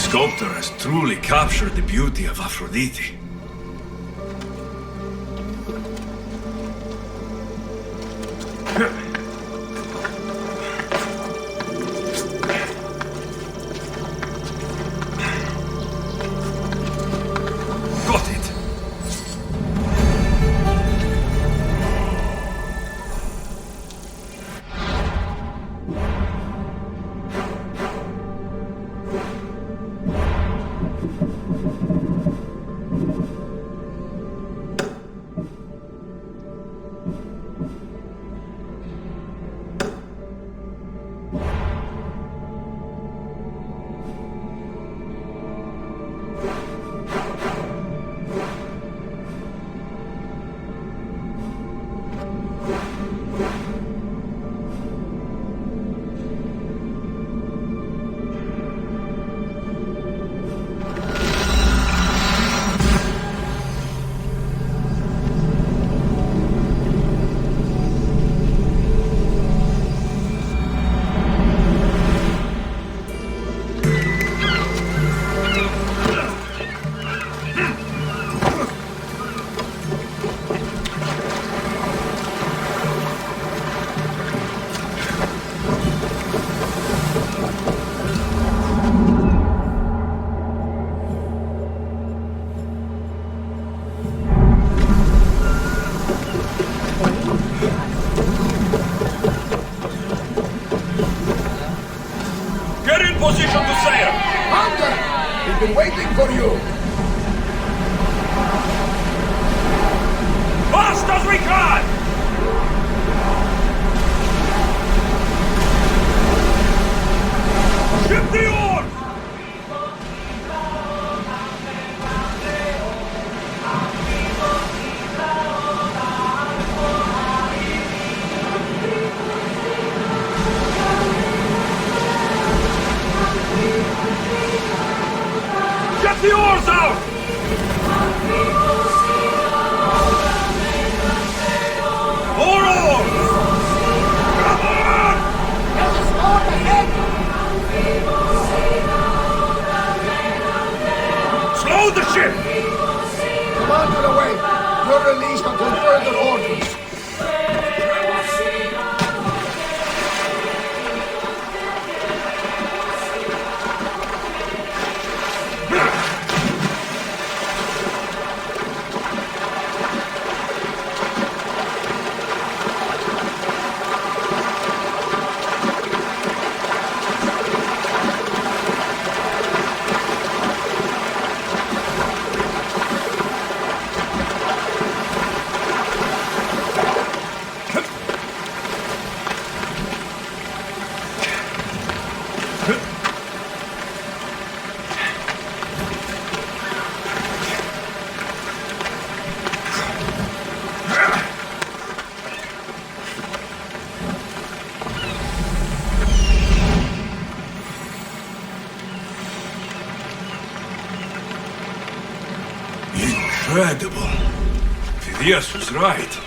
sculptor has truly captured the beauty of Aphrodite. Got it! Position to sail! Hunter! We've been waiting for you! Fast as we can! Ship the oars! Get the oars out! More oars! Come on! There's a storm ahead! Slow the ship! Commander away! You're released until further orders! Incredible. Phidias was right.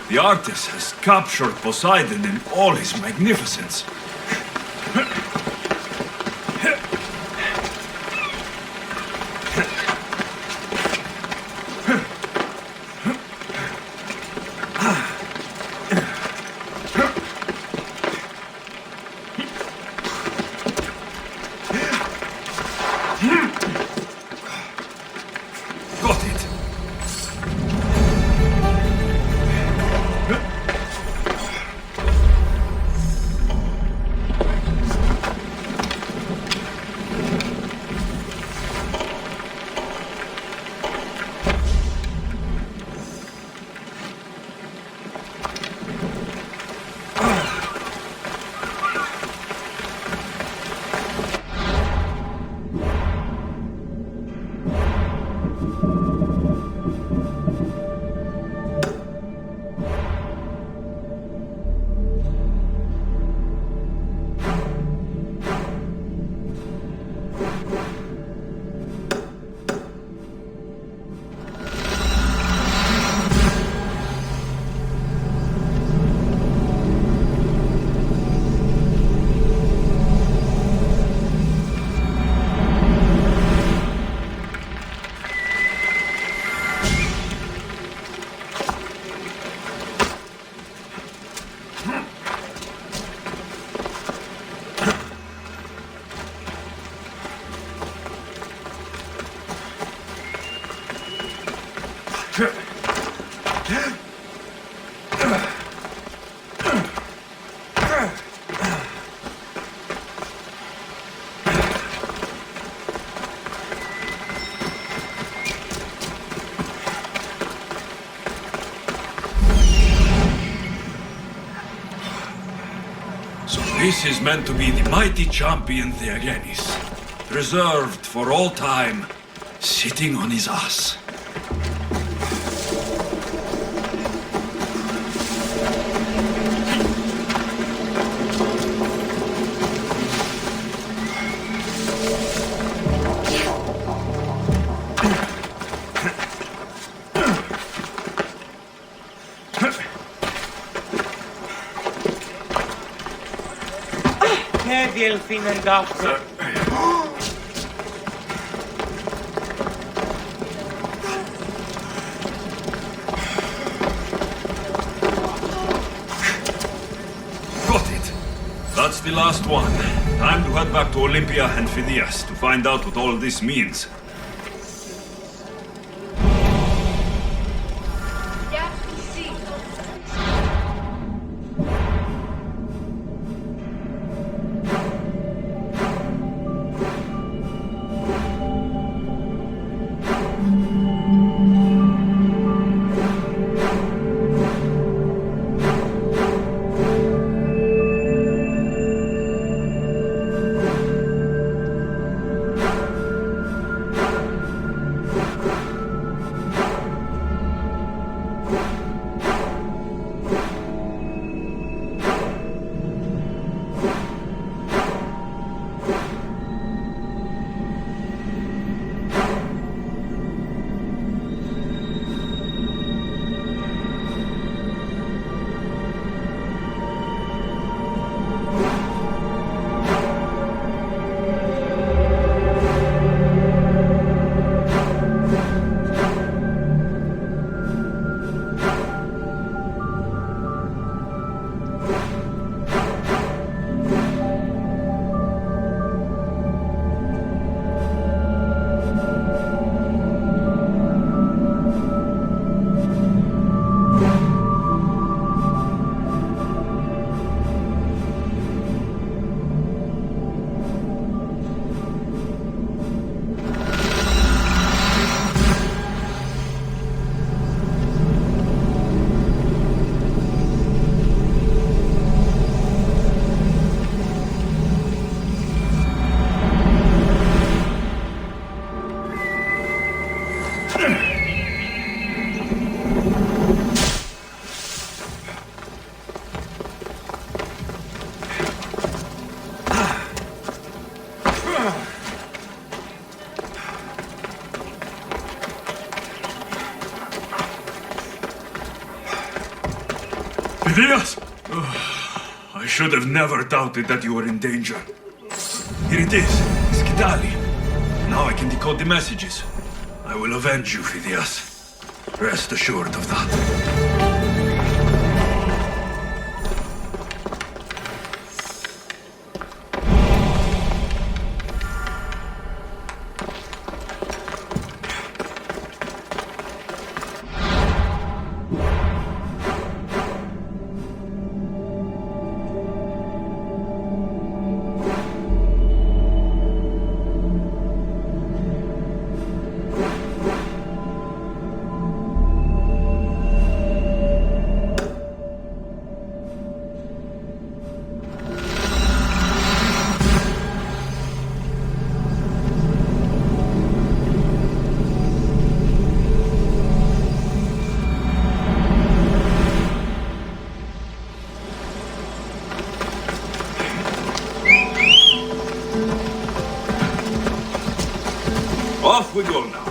The artist has captured Poseidon in all his magnificence. Got it. This is meant to be the mighty champion Theogenes, reserved for all time, sitting on his ass. Delfinen dachten. Got it. That's the last one. Time to head back to Olympia and Phidias to find out what all this means. Phidias! I should have never doubted that you were in danger. Here it is, Skidali. Now I can decode the messages. I will avenge you, Phidias. Rest assured of that. Off we go now.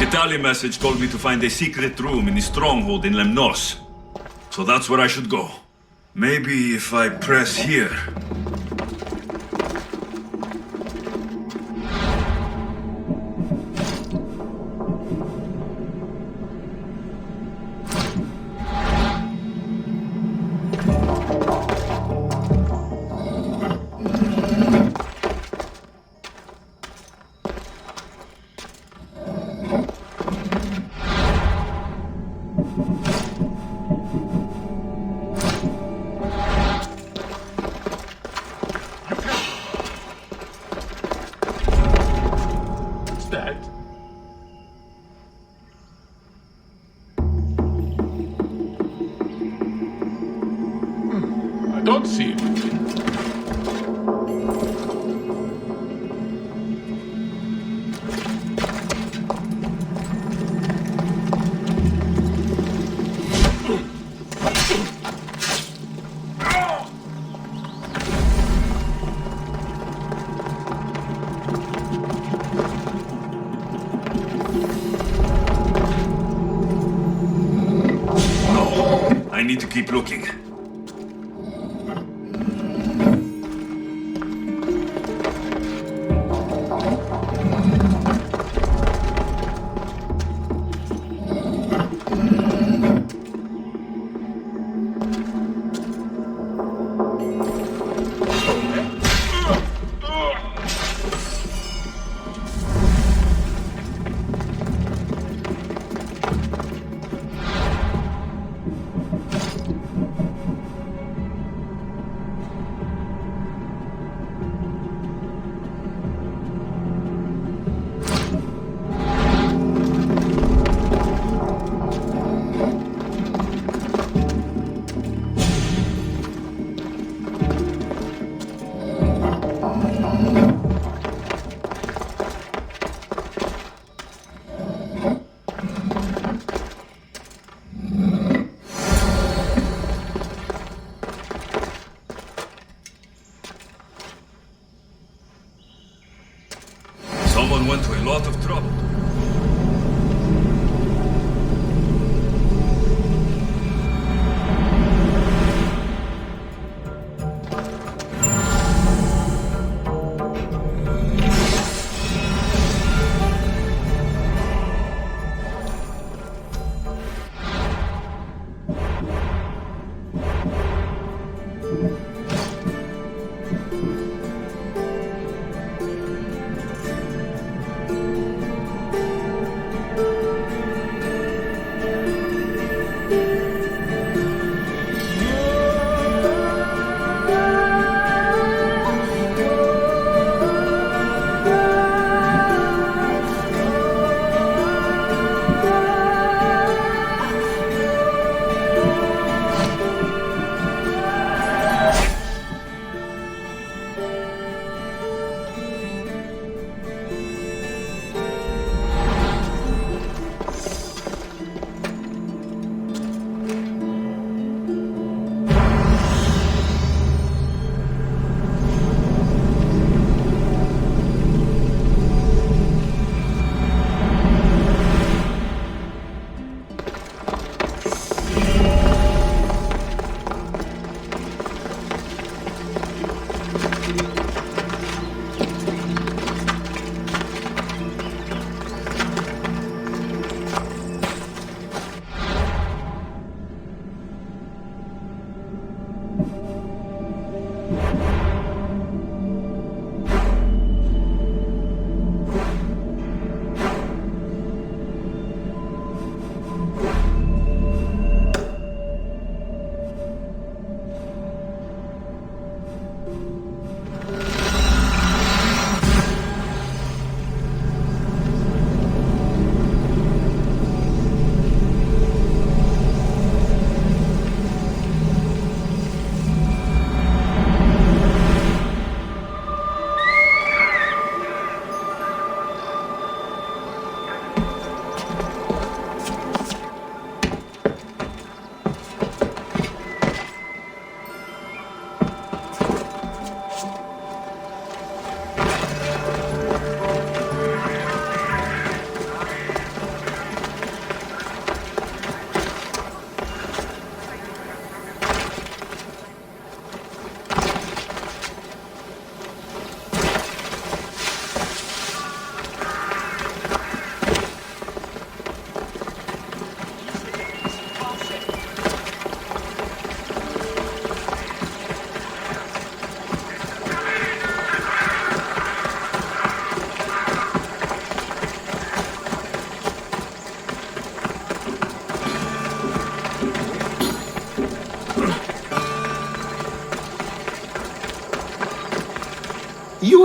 Skitali message told me to find a secret room in the stronghold in Lemnos. So that's where I should go. Maybe if I press here. What's that? I don't see anything. I need to keep looking. Someone went to a lot of trouble.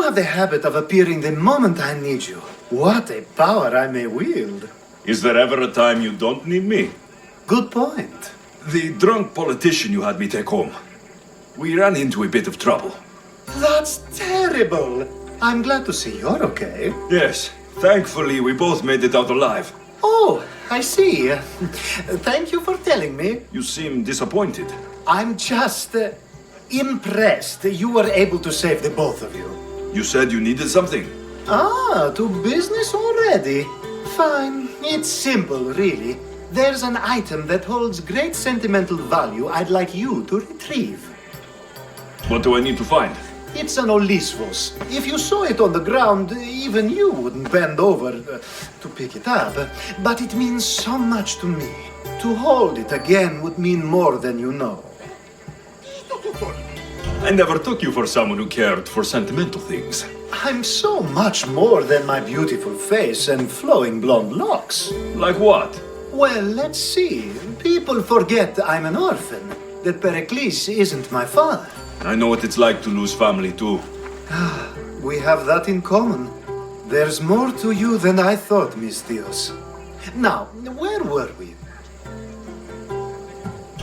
You have the habit of appearing the moment I need you. What a power I may wield. Is there ever a time you don't need me? Good point. The drunk politician you had me take home. We ran into a bit of trouble. That's terrible. I'm glad to see you're okay. Yes, thankfully we both made it out alive. Oh, I see. Thank you for telling me. You seem disappointed. I'm just impressed you were able to save the both of you. You said you needed something. Ah, to business already? Fine. It's simple, really. There's an item that holds great sentimental value I'd like you to retrieve. What do I need to find? It's an Olisvos. If you saw it on the ground, even you wouldn't bend over to pick it up. But it means so much to me. To hold it again would mean more than you know. I never took you for someone who cared for sentimental things. I'm so much more than my beautiful face and flowing blonde locks. Like what? Well, let's see. People forget I'm an orphan, that Pericles isn't my father. I know what it's like to lose family too. We have that in common. There's more to you than I thought, Miss Dios. Now, where were we?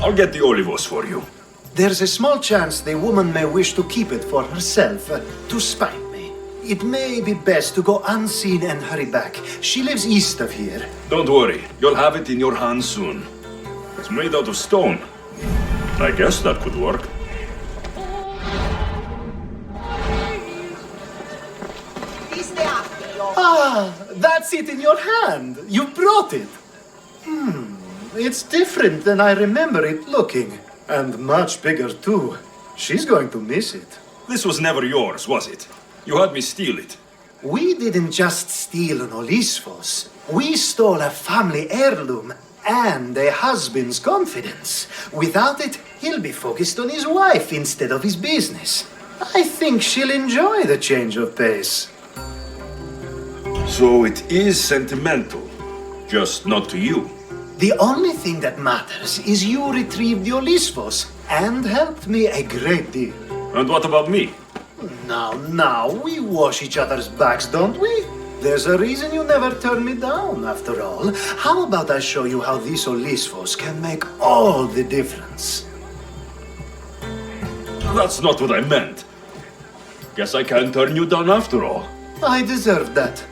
I'll get the Olivos for you. There's a small chance the woman may wish to keep it for herself, to spite me. It may be best to go unseen and hurry back. She lives east of here. Don't worry, you'll have it in your hands soon. It's made out of stone. I guess that could work. Ah, that's it in your hand. You brought it. It's different than I remember it looking. And much bigger, too. She's going to miss it. This was never yours, was it? You had me steal it. We didn't just steal an Olisvos. We stole a family heirloom and a husband's confidence. Without it, he'll be focused on his wife instead of his business. I think she'll enjoy the change of pace. So it is sentimental, just not to you. The only thing that matters is you retrieved the Olisvos and helped me a great deal. And what about me? Now, we wash each other's backs, don't we? There's a reason you never turn me down, after all. How about I show you how these Olisvos can make all the difference? That's not what I meant. Guess I can't turn you down after all. I deserve that.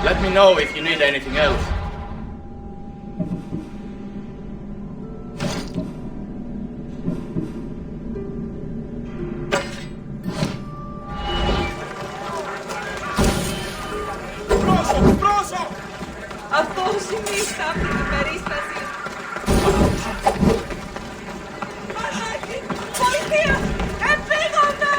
Let me know if you need anything else. Αυτό συνίστα αυτή την περίσταση. Πανάκι, βοήθεια! Επίγομαι!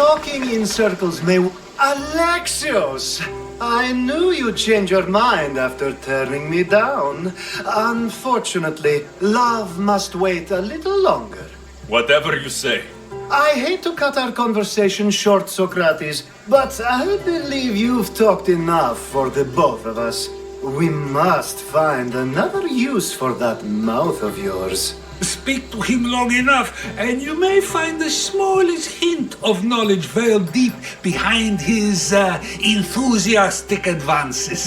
Talking in circles may... Alexios! I knew you'd change your mind after turning me down. Unfortunately, love must wait a little longer. Whatever you say. I hate to cut our conversation short, Socrates, but I believe you've talked enough for the both of us. We must find another use for that mouth of yours. Speak to him long enough, and you may find the smallest hint of knowledge veiled deep behind his enthusiastic advances.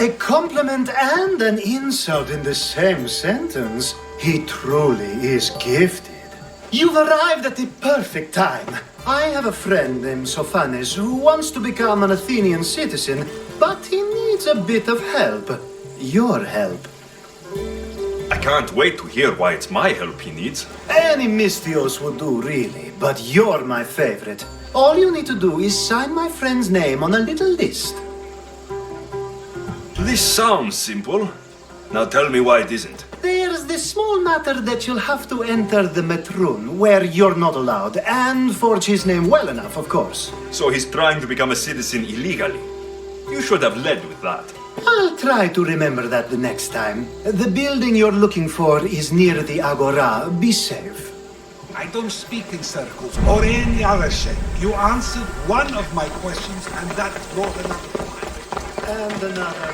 A compliment and an insult in the same sentence. He truly is gifted. You've arrived at the perfect time. I have a friend named Sophanes who wants to become an Athenian citizen, but he needs a bit of help. Your help. I can't wait to hear why it's my help he needs. Any Mystios would do, really, but you're my favorite. All you need to do is sign my friend's name on a little list. This sounds simple. Now tell me why it isn't. There's the small matter that you'll have to enter the Metroon, where you're not allowed, and forge his name well enough, of course. So he's trying to become a citizen illegally. You should have led with that. I'll try to remember that the next time. The building you're looking for is near the Agora. Be safe. I don't speak in circles or any other shape. You answered one of my questions, and that brought another one. And another.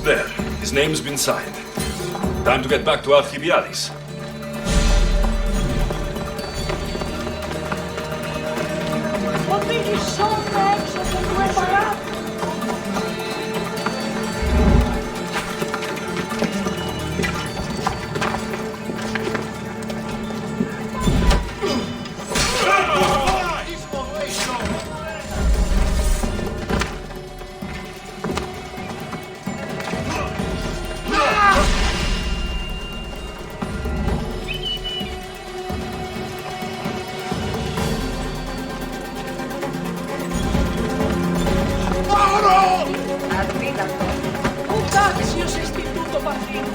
There, his name's been signed. Time to get back to Alcibiades. Οδήγησόμε έξω από το παράθυρο. Αδύνατο. Ούτε άξιος εστί τούτο παθήν.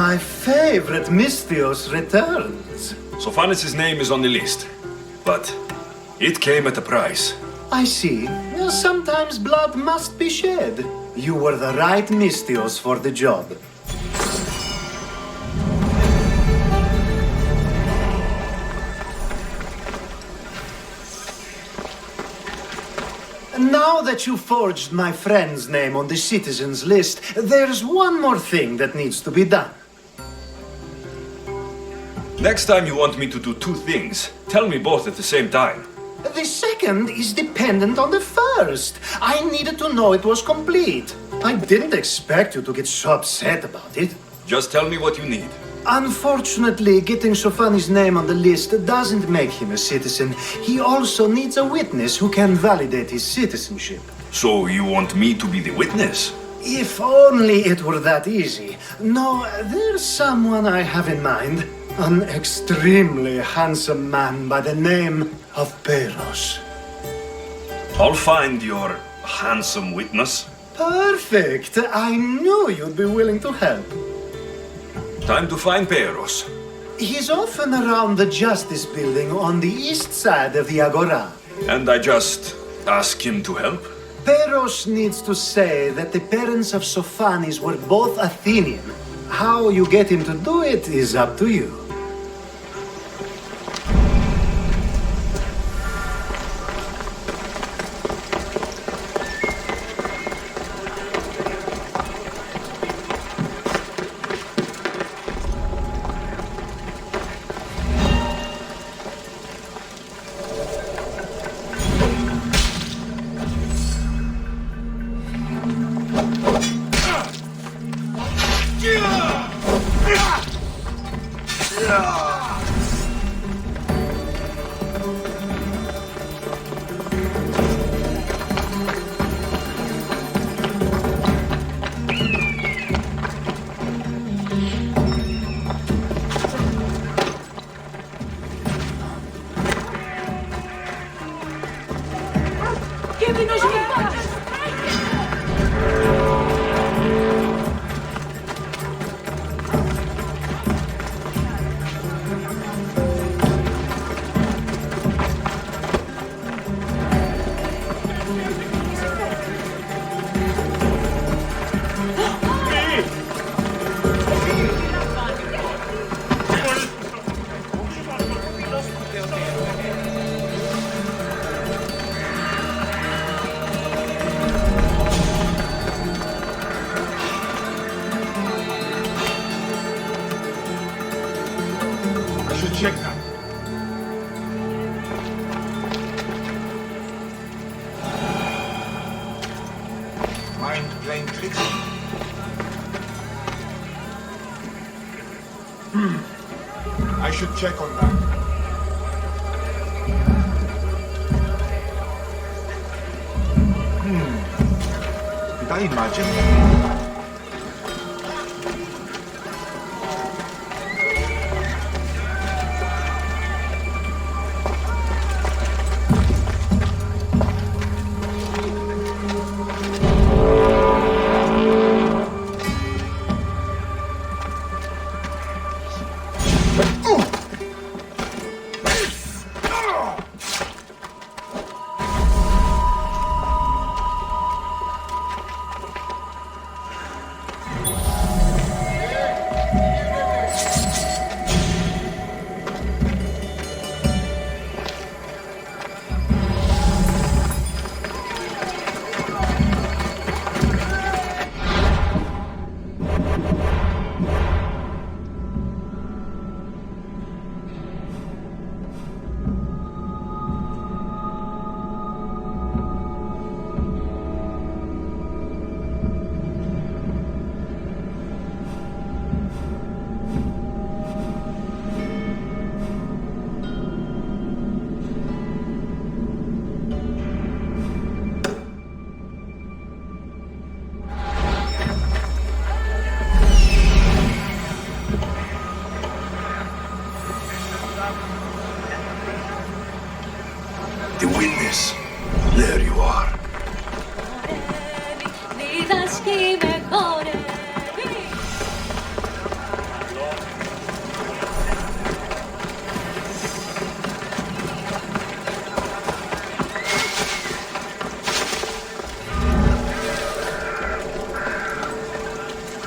My favorite Mystios returns. Sophanes' name is on the list, but it came at a price. I see. Sometimes blood must be shed. You were the right Mystios for the job. Now that you forged my friend's name on the citizens list, there's one more thing that needs to be done. Next time you want me to do two things, tell me both at the same time. The second is dependent on the first. I needed to know it was complete. I didn't expect you to get so upset about it. Just tell me what you need. Unfortunately, getting Sofani's name on the list doesn't make him a citizen. He also needs a witness who can validate his citizenship. So you want me to be the witness? If only it were that easy. No, there's someone I have in mind. An extremely handsome man by the name of Peros. I'll find your handsome witness. Perfect. I knew you'd be willing to help. Time to find Peros. He's often around the Justice Building on the east side of the Agora. And I just ask him to help? Peros needs to say that the parents of Sofanis were both Athenian. How you get him to do it is up to you. Check that. Mind playing tricks? I should check on that. Did I imagine? The witness. There you are.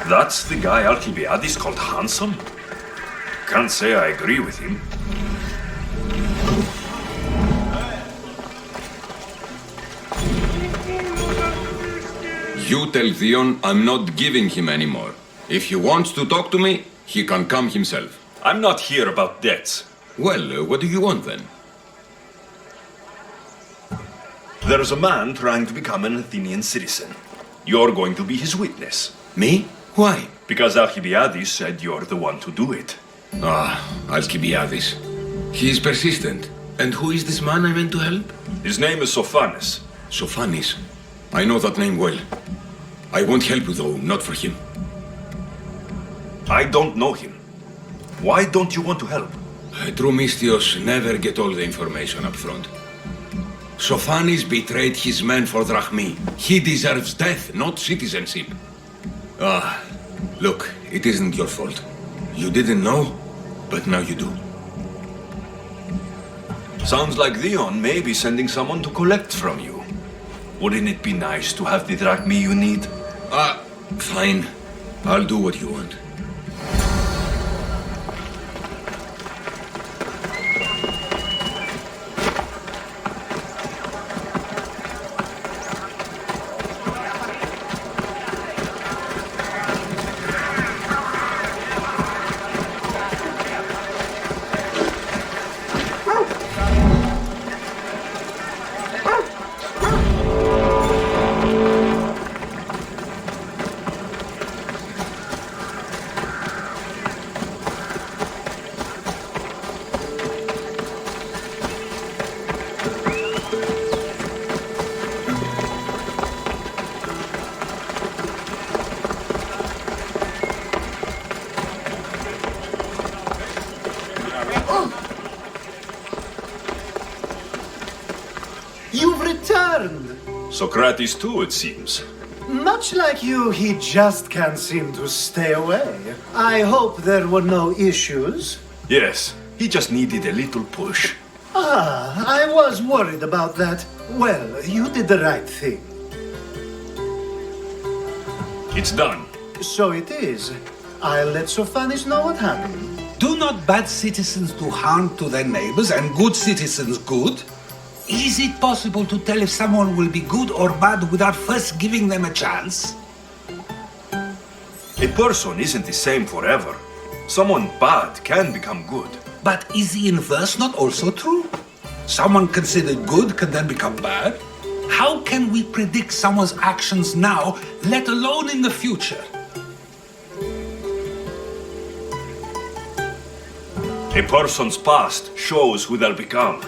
That's the guy Alcibiades called handsome? Can't say I agree with him. You tell Theon I'm not giving him any more. If he wants to talk to me, he can come himself. I'm not here about debts. Well, what do you want then? There's a man trying to become an Athenian citizen. You're going to be his witness. Me? Why? Because Alcibiades said you're the one to do it. Ah, Alcibiades. He is persistent. And who is this man I meant to help? His name is Sophanes. Sophanes. I know that name well. I won't help you though, not for him. I don't know him. Why don't you want to help? True Mystios never get all the information up front. Sophanes betrayed his men for Drachmi. He deserves death, not citizenship. Ah, look, it isn't your fault. You didn't know, but now you do. Sounds like Theon may be sending someone to collect from you. Wouldn't it be nice to have the drachmi you need? Fine. I'll do what you want. You've returned! Socrates too, it seems. Much like you, he just can't seem to stay away. I hope there were no issues. Yes, he just needed a little push. I was worried about that. Well, you did the right thing. It's done. So it is. I'll let Sophanes know what happened. Do not bad citizens do harm to their neighbors and good citizens good? Is it possible to tell if someone will be good or bad without first giving them a chance? A person isn't the same forever. Someone bad can become good. But is the inverse not also true? Someone considered good can then become bad? How can we predict someone's actions now, let alone in the future? A person's past shows who they'll become.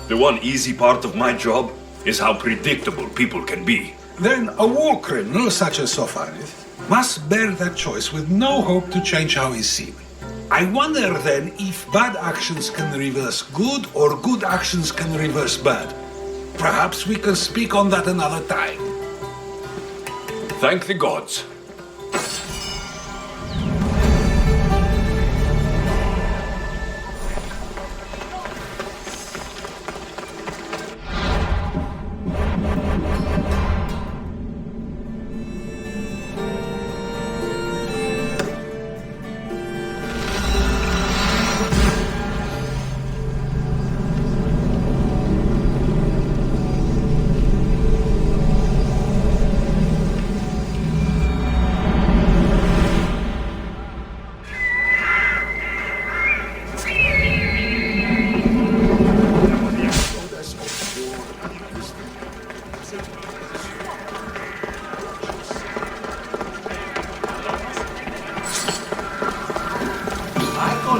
The one easy part of my job is how predictable people can be. Then a war criminal such as Sophanes must bear that choice with no hope to change how he's seen. I wonder then if bad actions can reverse good or good actions can reverse bad. Perhaps we can speak on that another time. Thank the gods.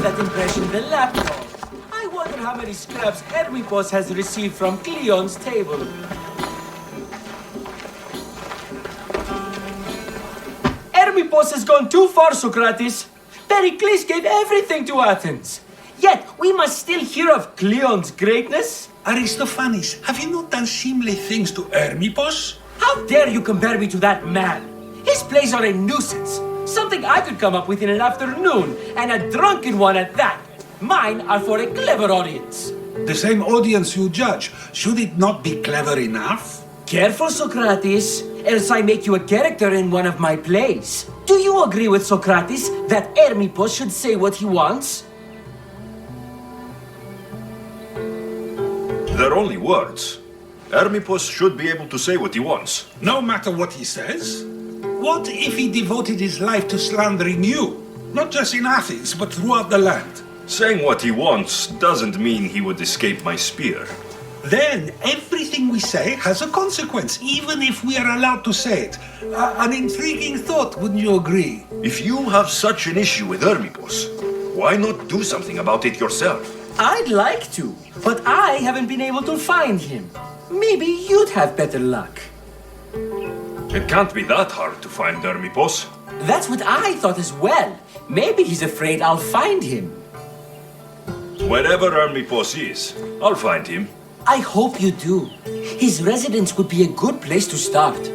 That impression the laptop. I wonder how many scraps Hermipos has received from Cleon's table. Hermipos has gone too far, Socrates. Pericles gave everything to Athens. Yet we must still hear of Cleon's greatness. Aristophanes, have you not done seemly things to Hermipos? How dare you compare me to that man? His plays are a nuisance. Something I could come up with in an afternoon, and a drunken one at that. Mine are for a clever audience. The same audience you judge. Should it not be clever enough? Careful, Socrates, else I make you a character in one of my plays. Do you agree with Socrates that Hermippos should say what he wants? They're only words. Hermippos should be able to say what he wants. No matter what he says. What if he devoted his life to slandering you? Not just in Athens, but throughout the land. Saying what he wants doesn't mean he would escape my spear. Then everything we say has a consequence, even if we are allowed to say it. An intriguing thought, wouldn't you agree? If you have such an issue with Hermippos, why not do something about it yourself? I'd like to, but I haven't been able to find him. Maybe you'd have better luck. It can't be that hard to find Hermippos. That's what I thought as well. Maybe he's afraid I'll find him. Wherever Hermippos is, I'll find him. I hope you do. His residence would be a good place to start.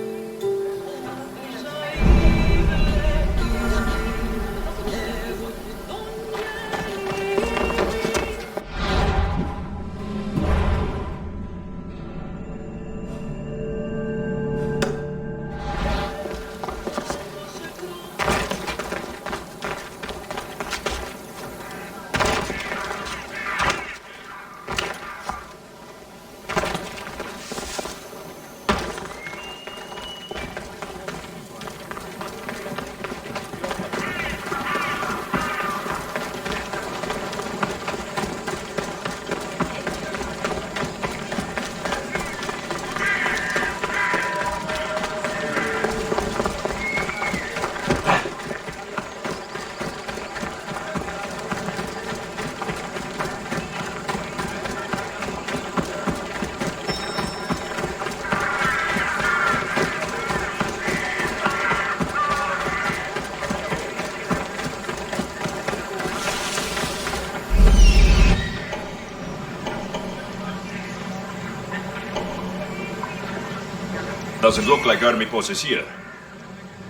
Doesn't look like Hermippos is here.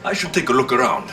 I should take a look around.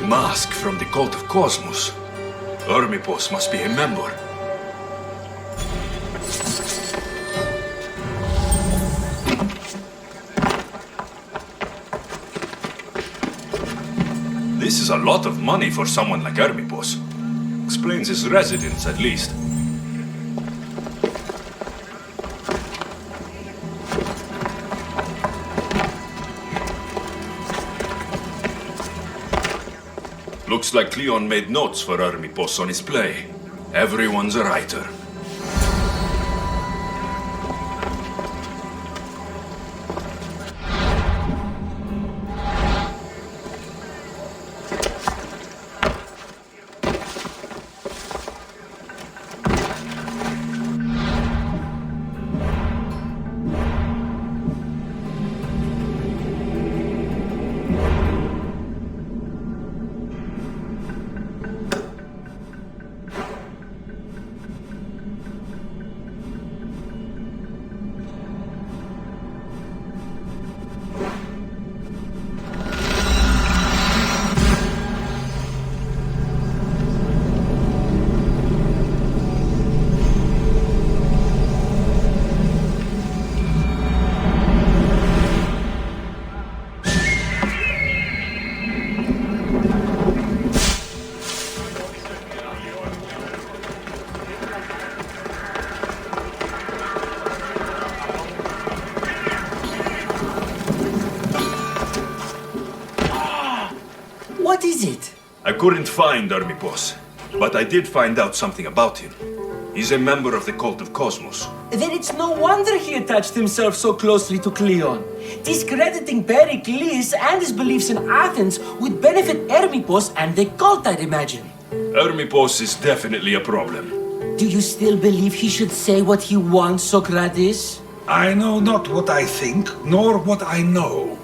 Mask from the cult of Cosmos. Hermippos must be a member. This is a lot of money for someone like Hermipos. Explains his residence, at least. Looks like Cleon made notes for Hermipos on his play. Everyone's a writer. What is it? I couldn't find Hermipos, but I did find out something about him. He's a member of the Cult of Cosmos. Then it's no wonder he attached himself so closely to Cleon. Discrediting Pericles and his beliefs in Athens would benefit Hermipos and the cult, I'd imagine. Hermipos is definitely a problem. Do you still believe he should say what he wants, Socrates? I know not what I think, nor what I know.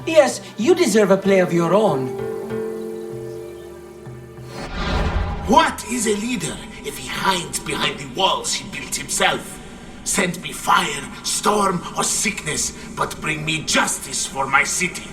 Yes, you deserve a play of your own. What is a leader if he hides behind the walls he built himself? Send me fire, storm, or sickness, but bring me justice for my city.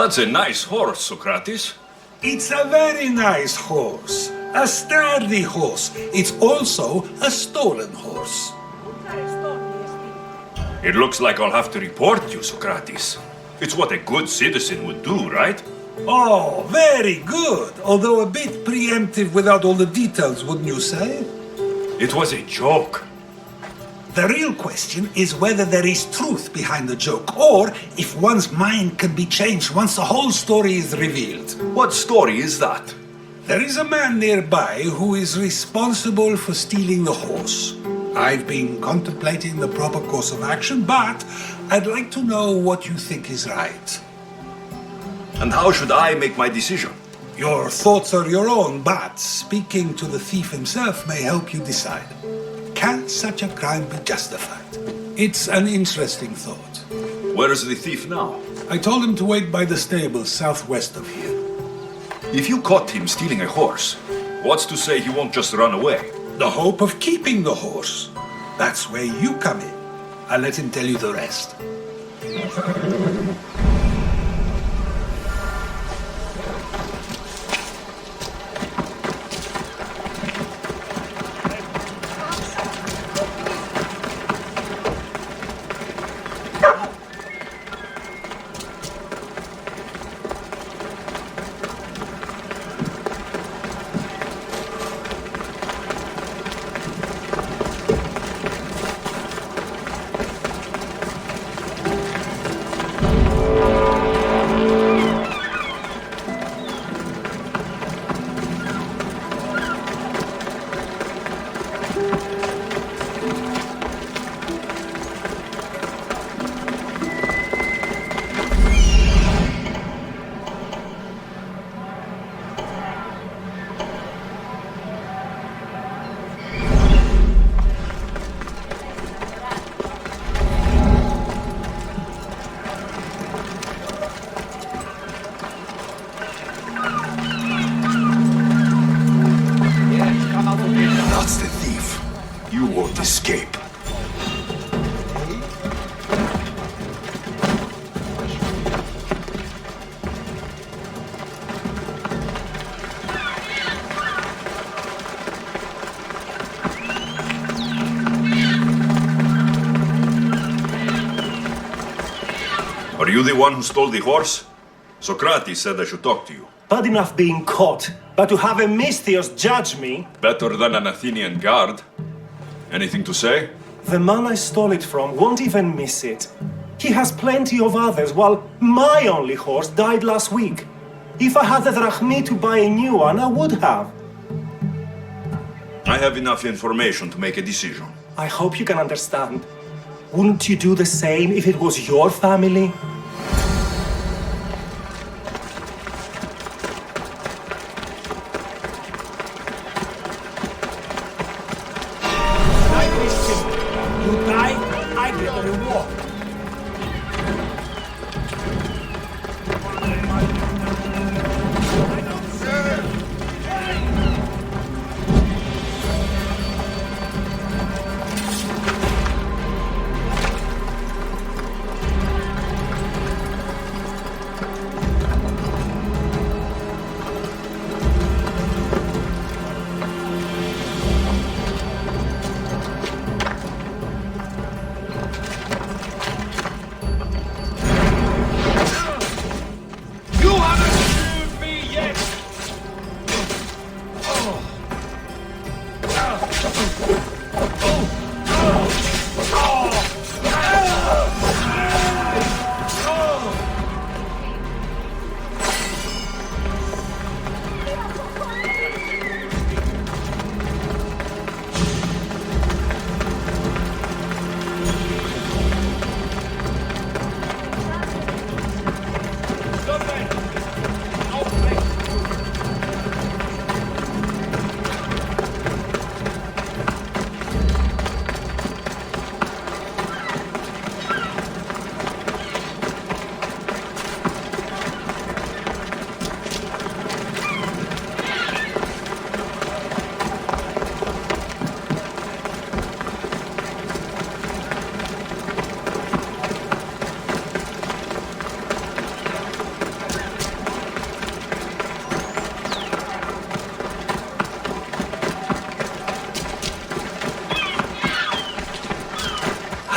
That's a nice horse, Socrates. It's a very nice horse. A sturdy horse. It's also a stolen horse. It looks like I'll have to report you, Socrates. It's what a good citizen would do, right? Oh, very good. Although a bit preemptive without all the details, wouldn't you say? It was a joke. The real question is whether there is truth behind the joke, or if one's mind can be changed once the whole story is revealed. What story is that? There is a man nearby who is responsible for stealing the horse. I've been contemplating the proper course of action, but I'd like to know what you think is right. And how should I make my decision? Your thoughts are your own, but speaking to the thief himself may help you decide. Can such a crime be justified? It's an interesting thought. Where is the thief now? I told him to wait by the stable southwest of here. If you caught him stealing a horse, what's to say he won't just run away? The hope of keeping the horse. That's where you come in. I'll let him tell you the rest. That's the thief. You won't escape. Are you the one who stole the horse? Socrates said I should talk to you. Bad enough being caught, but to have a Misthios judge me? Better than an Athenian guard. Anything to say? The man I stole it from won't even miss it. He has plenty of others, while my only horse died last week. If I had the drachmi to buy a new one, I would have. I have enough information to make a decision. I hope you can understand. Wouldn't you do the same if it was your family? You die, I get the reward.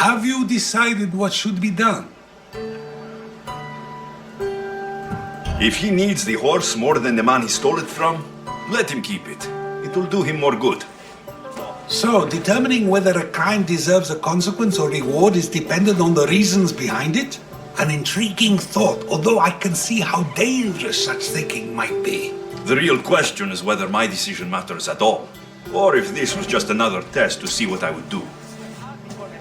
Have you decided what should be done? If he needs the horse more than the man he stole it from, let him keep it. It will do him more good. So, determining whether a crime deserves a consequence or reward is dependent on the reasons behind it? An intriguing thought, although I can see how dangerous such thinking might be. The real question is whether my decision matters at all, or if this was just another test to see what I would do.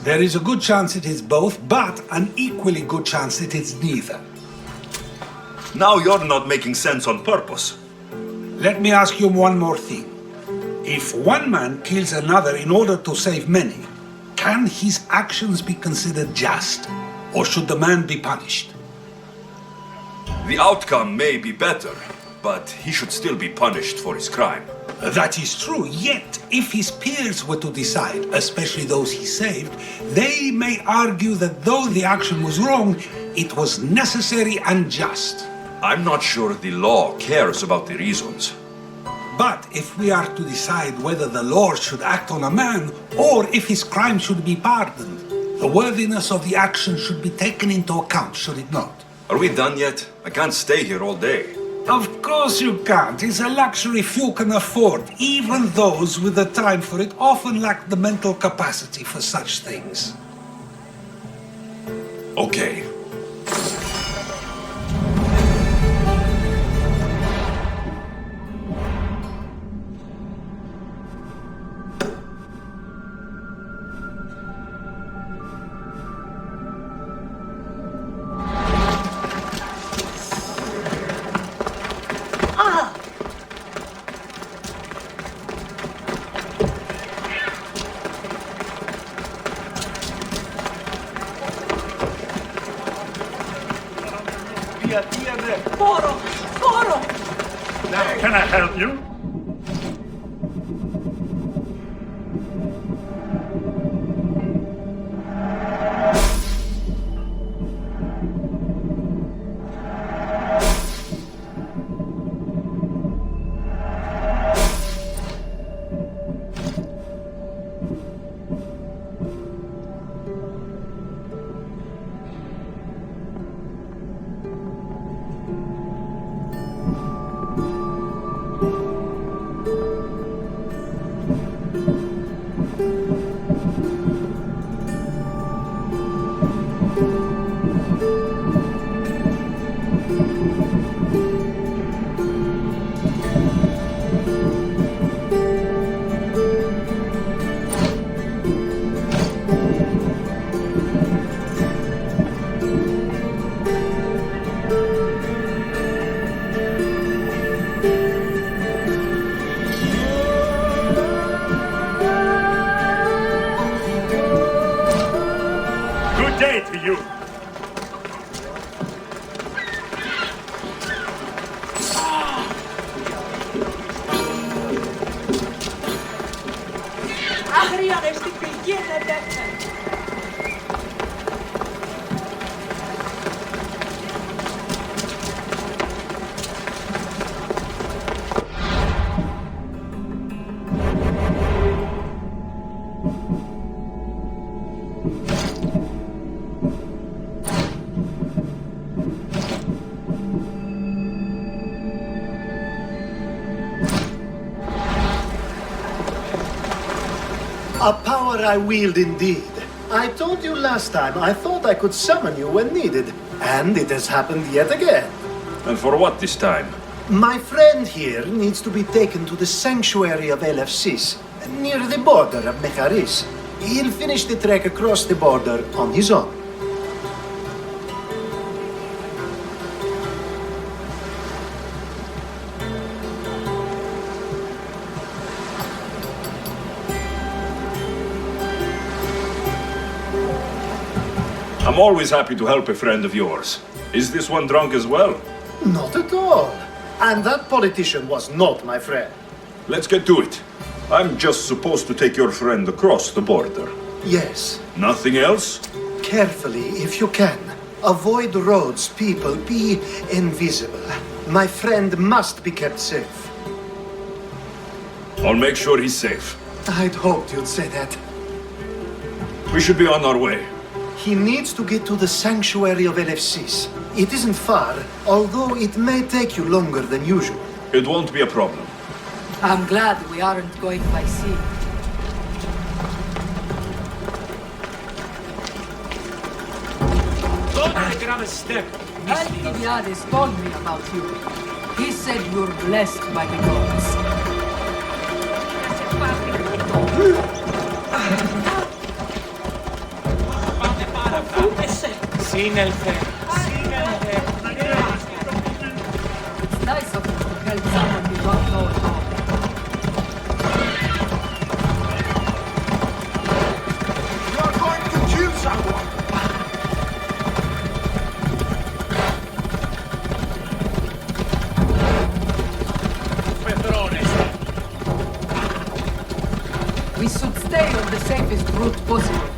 There is a good chance it is both, but an equally good chance it is neither. Now you're not making sense on purpose. Let me ask you one more thing. If one man kills another in order to save many, can his actions be considered just? Or should the man be punished? The outcome may be better, but he should still be punished for his crime. That is true, yet if his peers were to decide, especially those he saved, they may argue that though the action was wrong, it was necessary and just. I'm not sure the law cares about the reasons. But if we are to decide whether the law should act on a man, or if his crime should be pardoned, the worthiness of the action should be taken into account, should it not? Are we done yet? I can't stay here all day. Of course you can't. It's a luxury few can afford. Even those with the time for it often lack the mental capacity for such things. Okay. Foro! Foro! Can I help you? To you. Agria resti pigliere dette. A power I wield indeed. I told you last time I thought I could summon you when needed, and it has happened yet again. And for what this time? My friend here needs to be taken to the sanctuary of Elefsis, near the border of Mecharis. He'll finish the trek across the border on his own. I'm always happy to help a friend of yours. Is this one drunk as well? Not at all. And that politician was not my friend. Let's get to it. I'm just supposed to take your friend across the border. Yes. Nothing else? Carefully, if you can. Avoid roads, people, be invisible. My friend must be kept safe. I'll make sure he's safe. I'd hoped you'd say that. We should be on our way. He needs to get to the sanctuary of LFCs. It isn't far, although it may take you longer than usual. It won't be a problem. I'm glad we aren't going by sea. Alcibiades told me about you. He said you're blessed by the gods. It's nice of you to help someone you don't know at all. You're going to kill someone! We should stay on the safest route possible.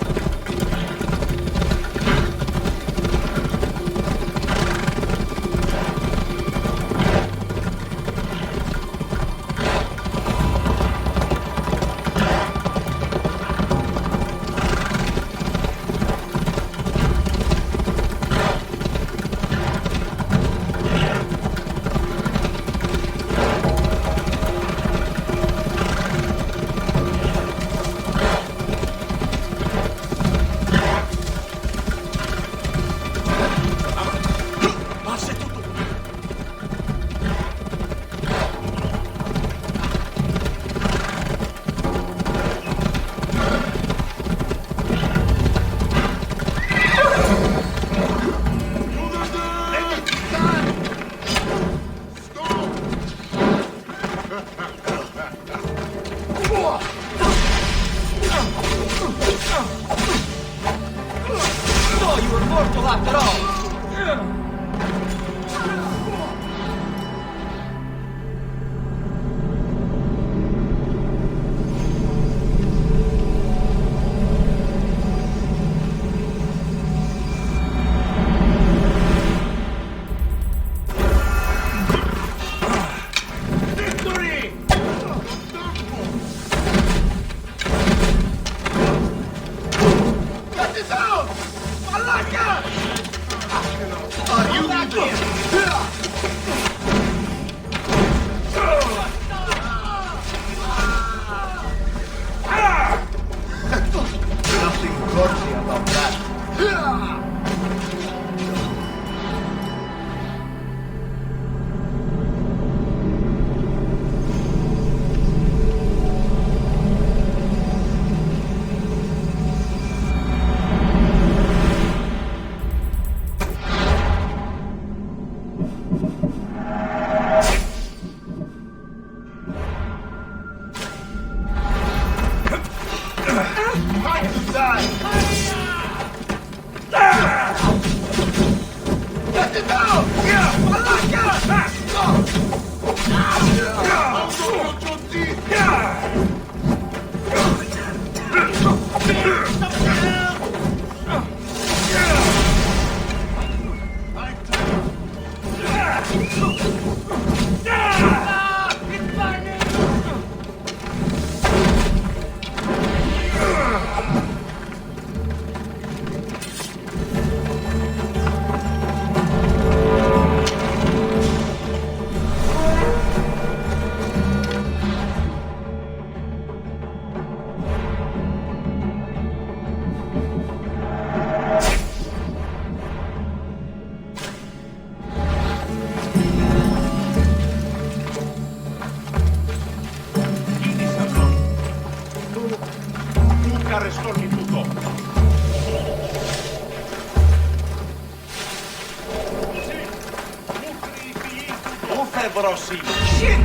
Shit!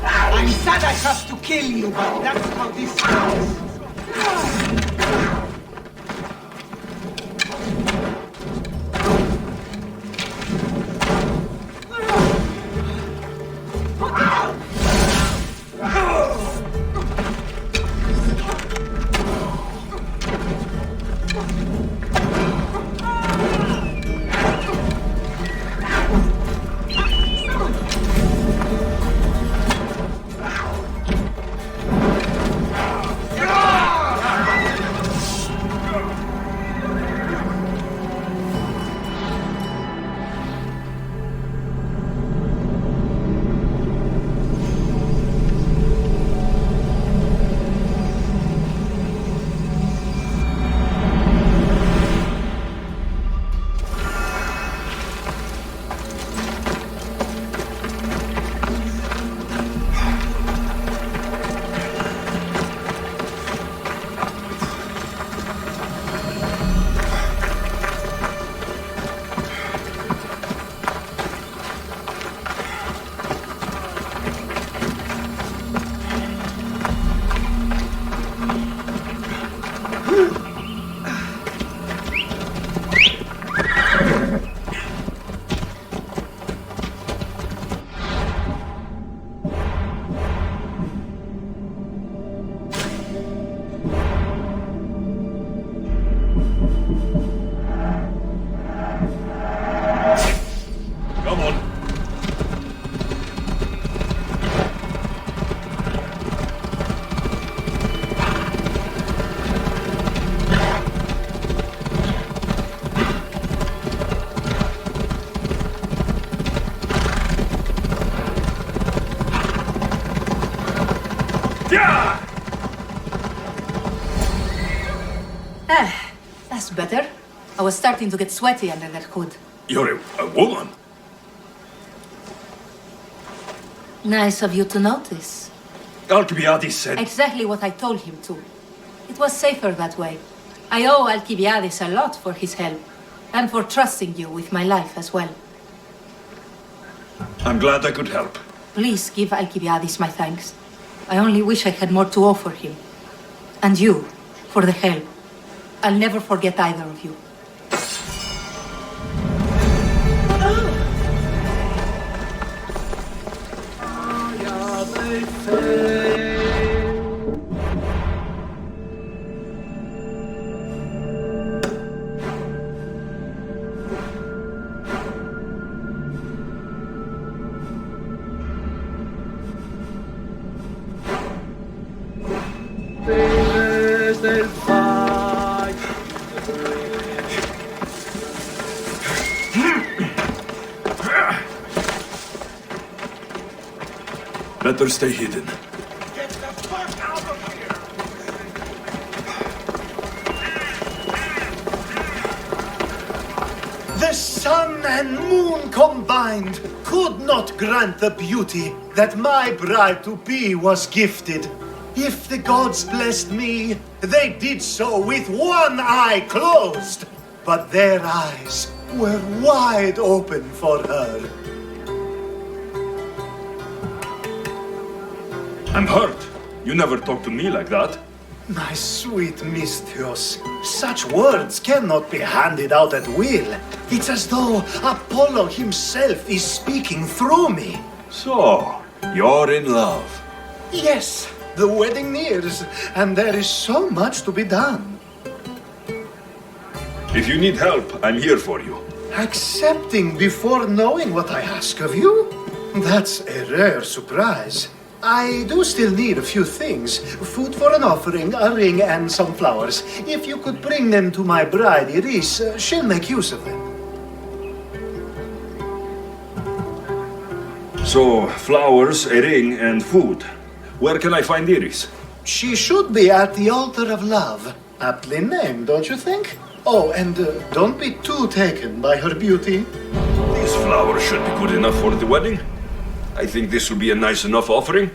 I'm sad I have to kill you, but that's how this goes. better. I was starting to get sweaty under that hood. You're a woman. Nice of you to notice. Alcibiades said... Exactly what I told him to. It was safer that way. I owe Alcibiades a lot for his help, and for trusting you with my life as well. I'm glad I could help. Please give Alcibiades my thanks. I only wish I had more to offer him. And you, for the help. I'll never forget either of you. Better stay hidden. Get the fuck out of here! The sun and moon combined could not grant the beauty that my bride-to-be was gifted. If the gods blessed me, they did so with one eye closed. But their eyes were wide open for her. I'm hurt. You never talk to me like that. My sweet Misthios, such words cannot be handed out at will. It's as though Apollo himself is speaking through me. So, you're in love. Yes, the wedding nears, and there is so much to be done. If you need help, I'm here for you. Accepting before knowing what I ask of you? That's a rare surprise. I do still need a few things. Food for an offering, a ring, and some flowers. If you could bring them to my bride, Iris, she'll make use of them. So, flowers, a ring, and food. Where can I find Iris? She should be at the altar of love. Aptly named, don't you think? Oh, and don't be too taken by her beauty. These flowers should be good enough for the wedding. I think this will be a nice enough offering.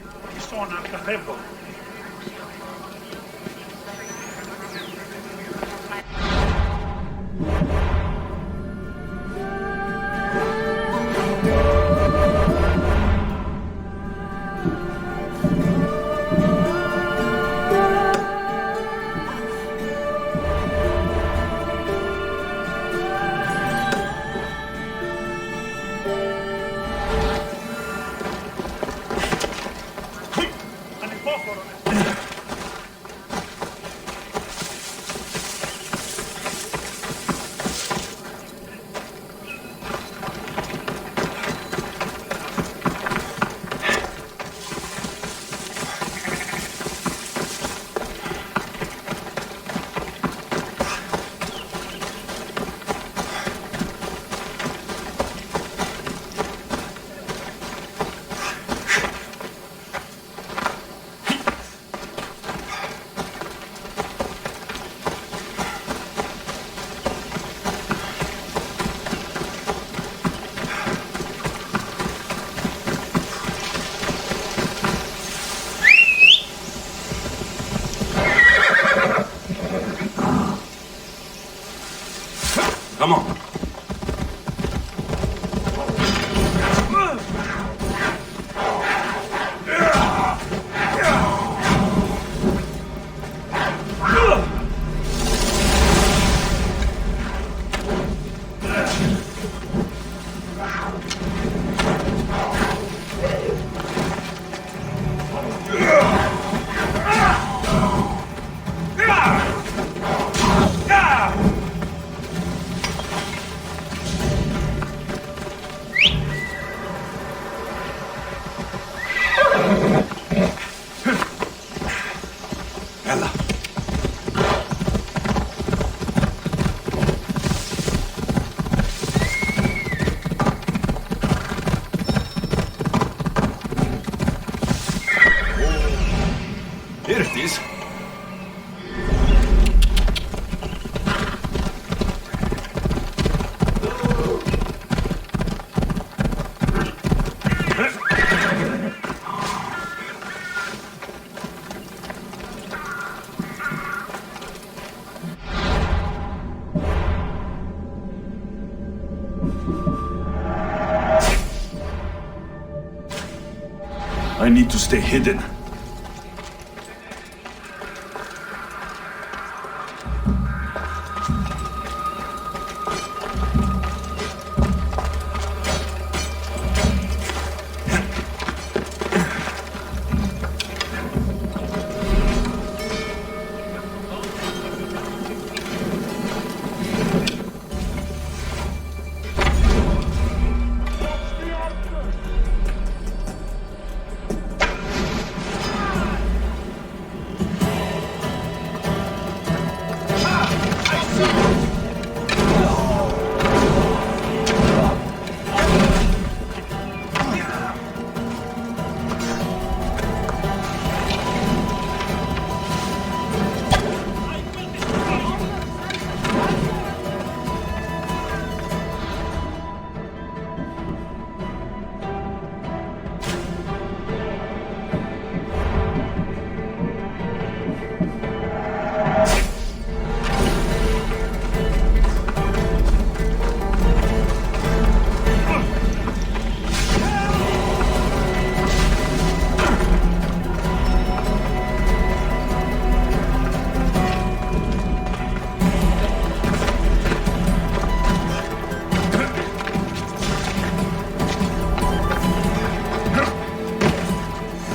I need to stay hidden.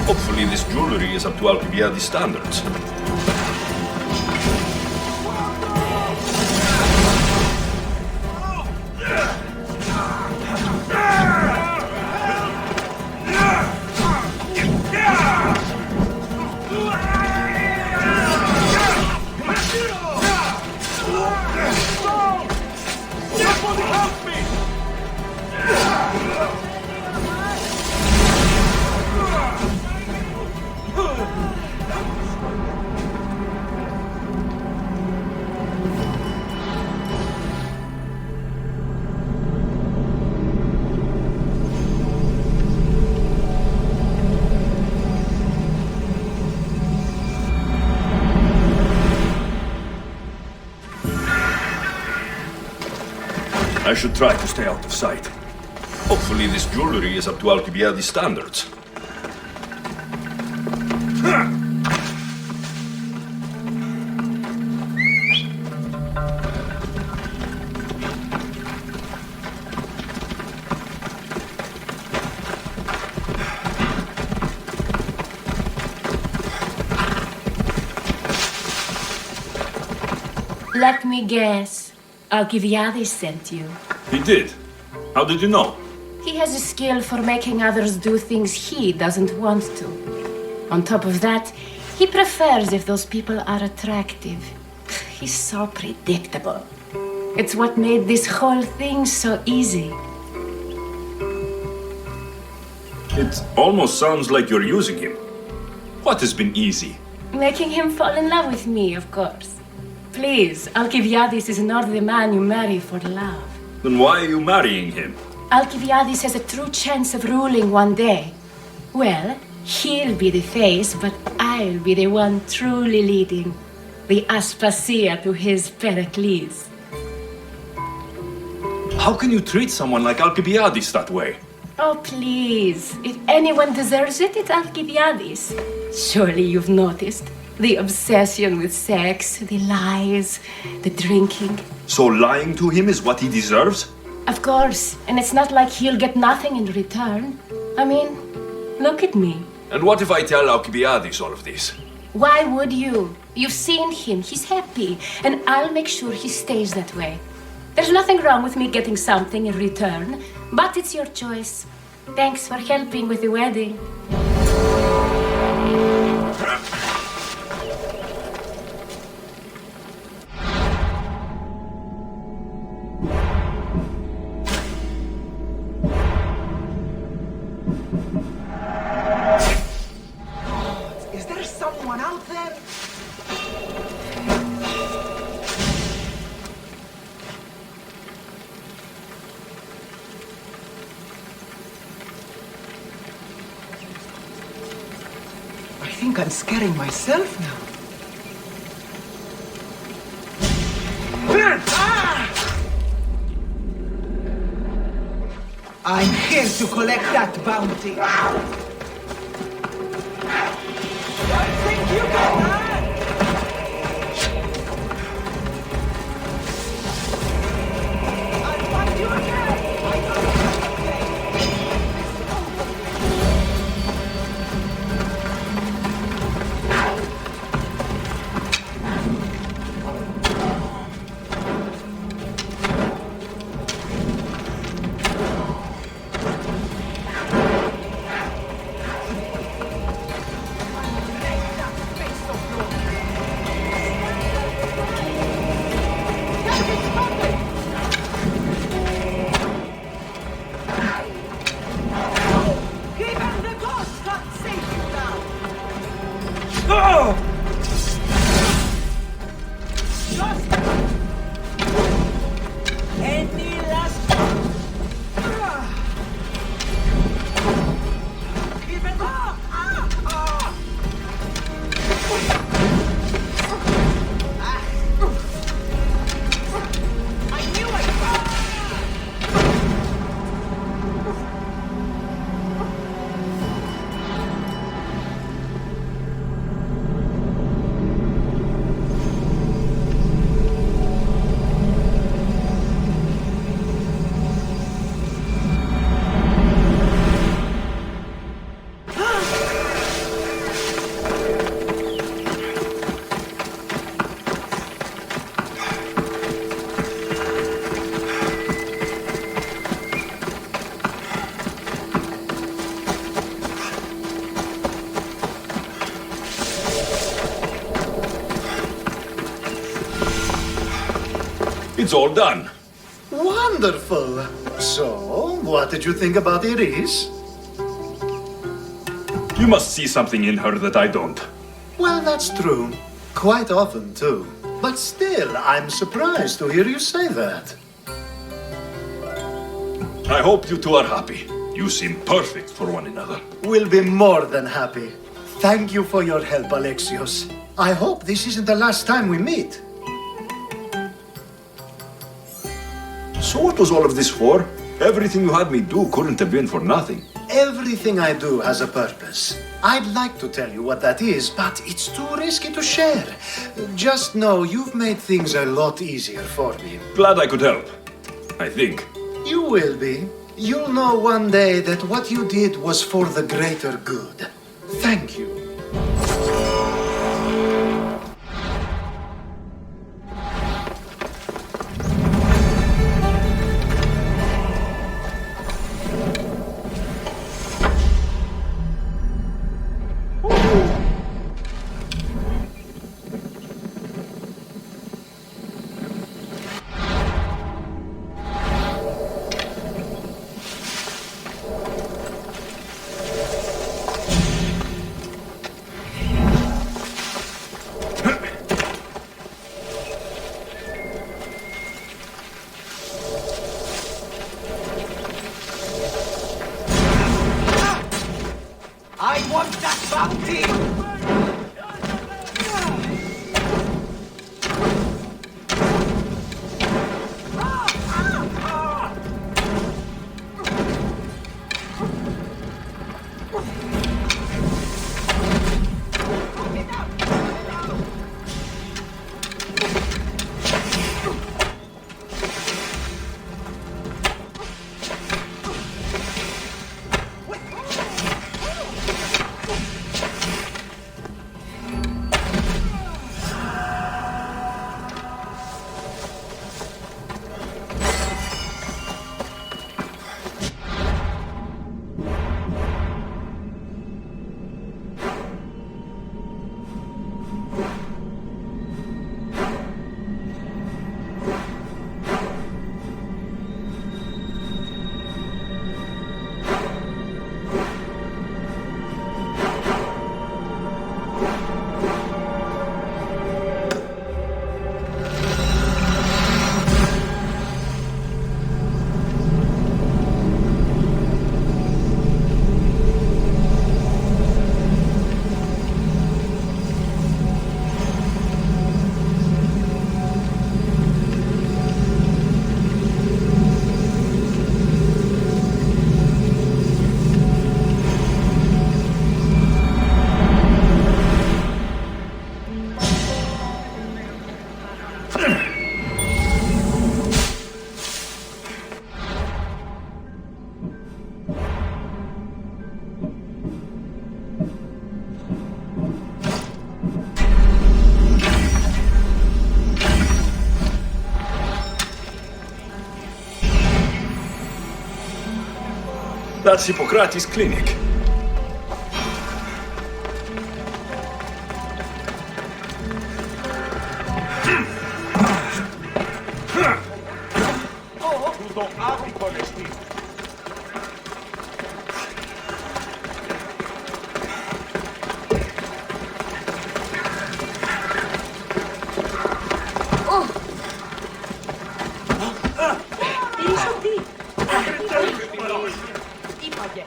Hopefully this jewelry is up to Alcibiades standards. I should try to stay out of sight. Hopefully this jewelry is up to Alcibiades standards. Let me guess. Alcibiades sent you. He did? How did you know? He has a skill for making others do things he doesn't want to. On top of that, he prefers if those people are attractive. He's so predictable. It's what made this whole thing so easy. It almost sounds like you're using him. What has been easy? Making him fall in love with me, of course. Please, Alcibiades is not the man you marry for love. Then why are you marrying him? Alcibiades has a true chance of ruling one day. Well, he'll be the face, but I'll be the one truly leading. The Aspasia to his Pericles. How can you treat someone like Alcibiades that way? Oh, please. If anyone deserves it, it's Alcibiades. Surely you've noticed. The obsession with sex, the lies, the drinking. So lying to him is what he deserves? Of course, and it's not like he'll get nothing in return. I mean, look at me. And what if I tell Alcibiades all of this? Why would you? You've seen him, he's happy, and I'll make sure he stays that way. There's nothing wrong with me getting something in return, but it's your choice. Thanks for helping with the wedding. Is there someone out there? I think I'm scaring myself now. I'm here to collect that bounty. it's all done. Wonderful. So, what did you think about Iris? You must see something in her that I don't. Well, that's true. Quite often, too. But still, I'm surprised to hear you say that. I hope you two are happy. You seem perfect for one another. We'll be more than happy. Thank you for your help, Alexios. I hope this isn't the last time we meet. So what was all of this for? Everything you had me do couldn't have been for nothing. Everything I do has a purpose. I'd like to tell you what that is, but it's too risky to share. Just know you've made things a lot easier for me. Glad I could help. I think. You will be. You'll know one day that what you did was for the greater good. Thank you. I want that bounty! That's Hippocrates' clinic.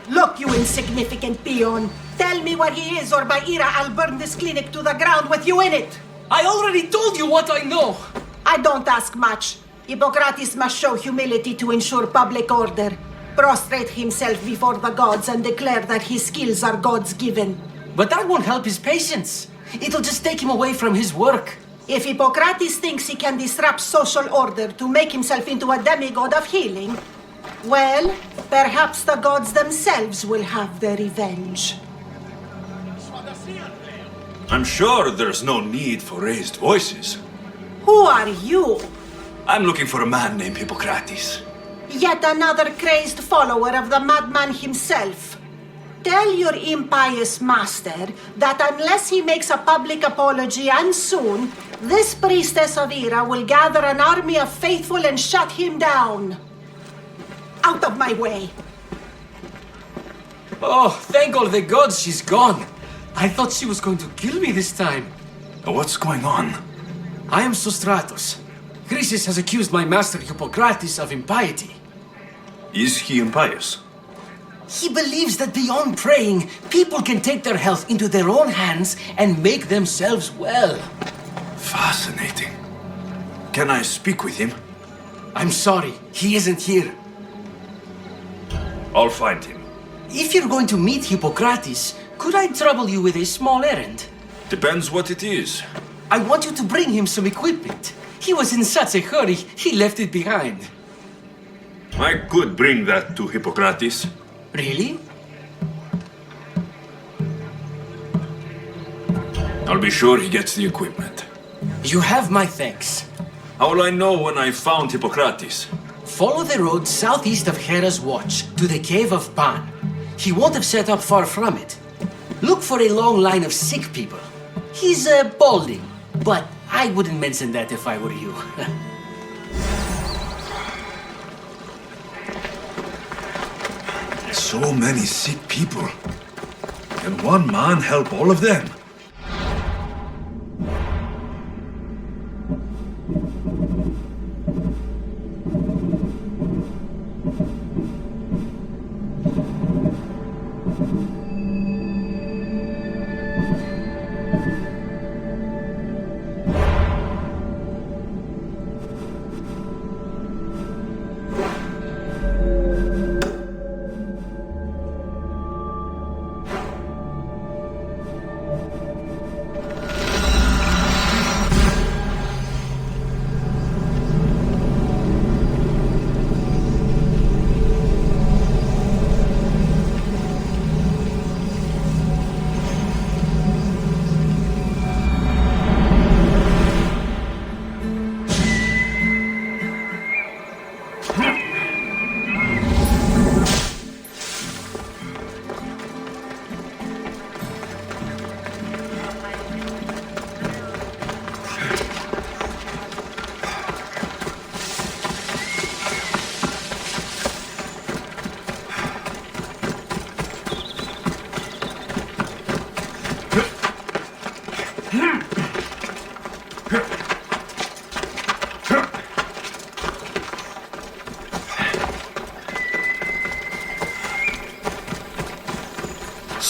Look, you insignificant peon! Tell me where he is, or by Ira, I'll burn this clinic to the ground with you in it! I already told you what I know! I don't ask much. Hippocrates must show humility to ensure public order. Prostrate himself before the gods and declare that his skills are God's given. But that won't help his patients. It'll just take him away from his work. If Hippocrates thinks he can disrupt social order to make himself into a demigod of healing, well, perhaps the gods themselves will have their revenge. I'm sure there's no need for raised voices. Who are you? I'm looking for a man named Hippocrates. Yet another crazed follower of the madman himself. Tell your impious master that unless he makes a public apology and soon, This priestess of Ira will gather an army of faithful and shut him down. Out of my way. Oh, thank all the gods she's gone. I thought she was going to kill me this time. What's going on? I am Sostratos. Chrysis has accused my master Hippocrates of impiety. Is he impious? He believes that beyond praying, people can take their health into their own hands and make themselves well. Fascinating. Can I speak with him? I'm sorry, he isn't here. I'll find him. If you're going to meet Hippocrates, could I trouble you with a small errand? Depends what it is. I want you to bring him some equipment. He was in such a hurry, he left it behind. I could bring that to Hippocrates. Really? I'll be sure he gets the equipment. You have my thanks. How will I know when I found Hippocrates? Follow the road southeast of Hera's Watch to the cave of Pan. He won't have set up far from it. Look for a long line of sick people. He's balding, but I wouldn't mention that if I were you. So many sick people. Can one man help all of them?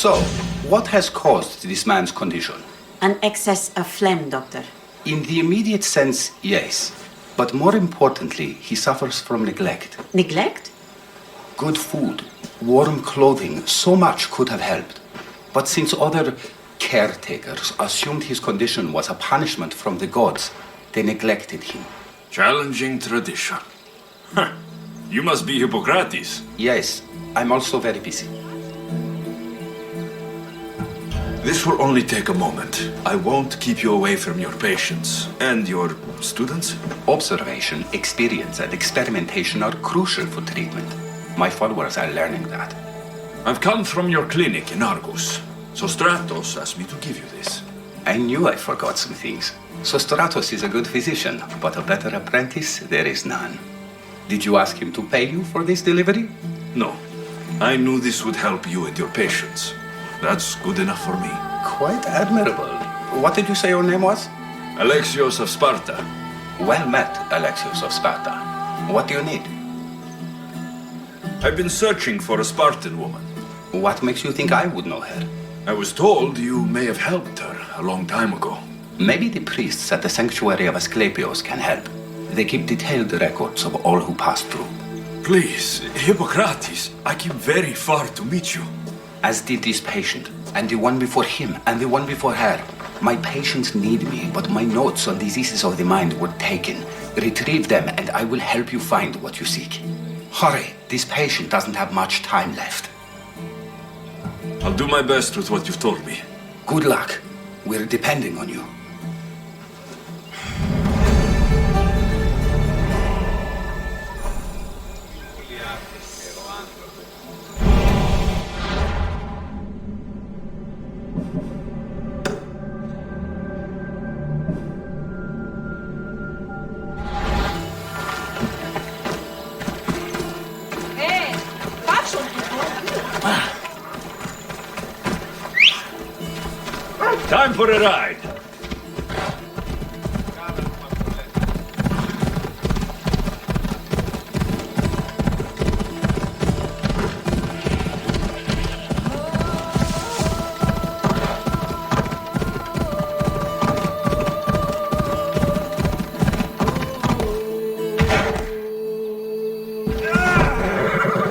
So, what has caused this man's condition? An excess of phlegm, Doctor. In the immediate sense, yes. But more importantly, he suffers from neglect. Neglect? Good food, warm clothing, so much could have helped. But since other caretakers assumed his condition was a punishment from the gods, they neglected him. Challenging tradition. Huh. You must be Hippocrates. Yes, I'm also very busy. This will only take a moment. I won't keep you away from your patients and your students. Observation, experience, and experimentation are crucial for treatment. My followers are learning that. I've come from your clinic in Argus. Sostratos asked me to give you this. I knew I forgot some things. Sostratos is a good physician, but a better apprentice there is none. Did you ask him to pay you for this delivery? No. I knew this would help you and your patients. That's good enough for me. Quite admirable. What did you say your name was? Alexios of Sparta. Well met, Alexios of Sparta. What do you need? I've been searching for a Spartan woman. What makes you think I would know her? I was told you may have helped her a long time ago. Maybe the priests at the sanctuary of Asclepios can help. They keep detailed records of all who pass through. Please, Hippocrates, I came very far to meet you. As did this patient, and the one before him, and the one before her. My patients need me, but my notes on diseases of the mind were taken. Retrieve them, and I will help you find what you seek. Hurry, this patient doesn't have much time left. I'll do my best with what you've told me. Good luck. We're depending on you. Time for a ride.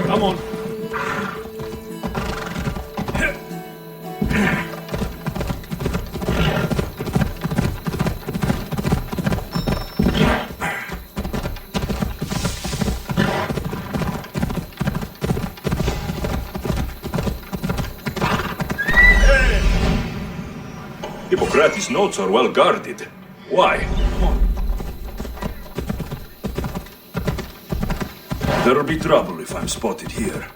Come on. Hippocrates' notes are well guarded. Why? There'll be trouble if I'm spotted here.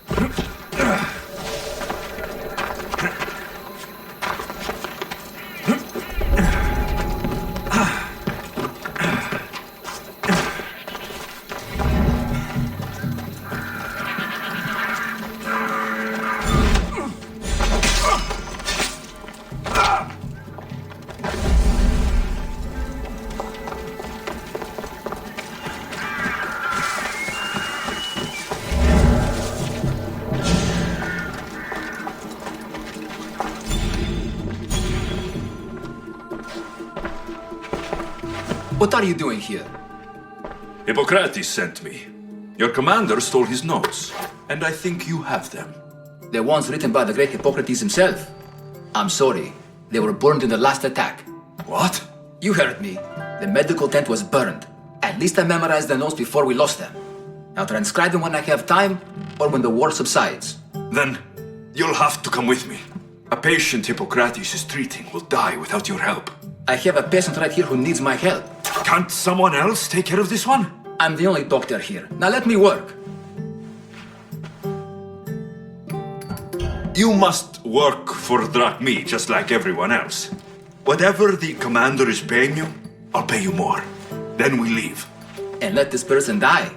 What are you doing here? Hippocrates sent me. Your commander stole his notes, and I think you have them. The ones written by the great Hippocrates himself. I'm sorry. They were burned in the last attack. What? You heard me. The medical tent was burned. At least I memorized the notes before we lost them. I'll transcribe them when I have time, or when the war subsides. Then, you'll have to come with me. A patient Hippocrates is treating will die without your help. I have a patient right here who needs my help. Can't someone else take care of this one? I'm the only doctor here. Now let me work. You must work for Drachmi just like everyone else. Whatever the commander is paying you, I'll pay you more. Then we leave. And let this person die?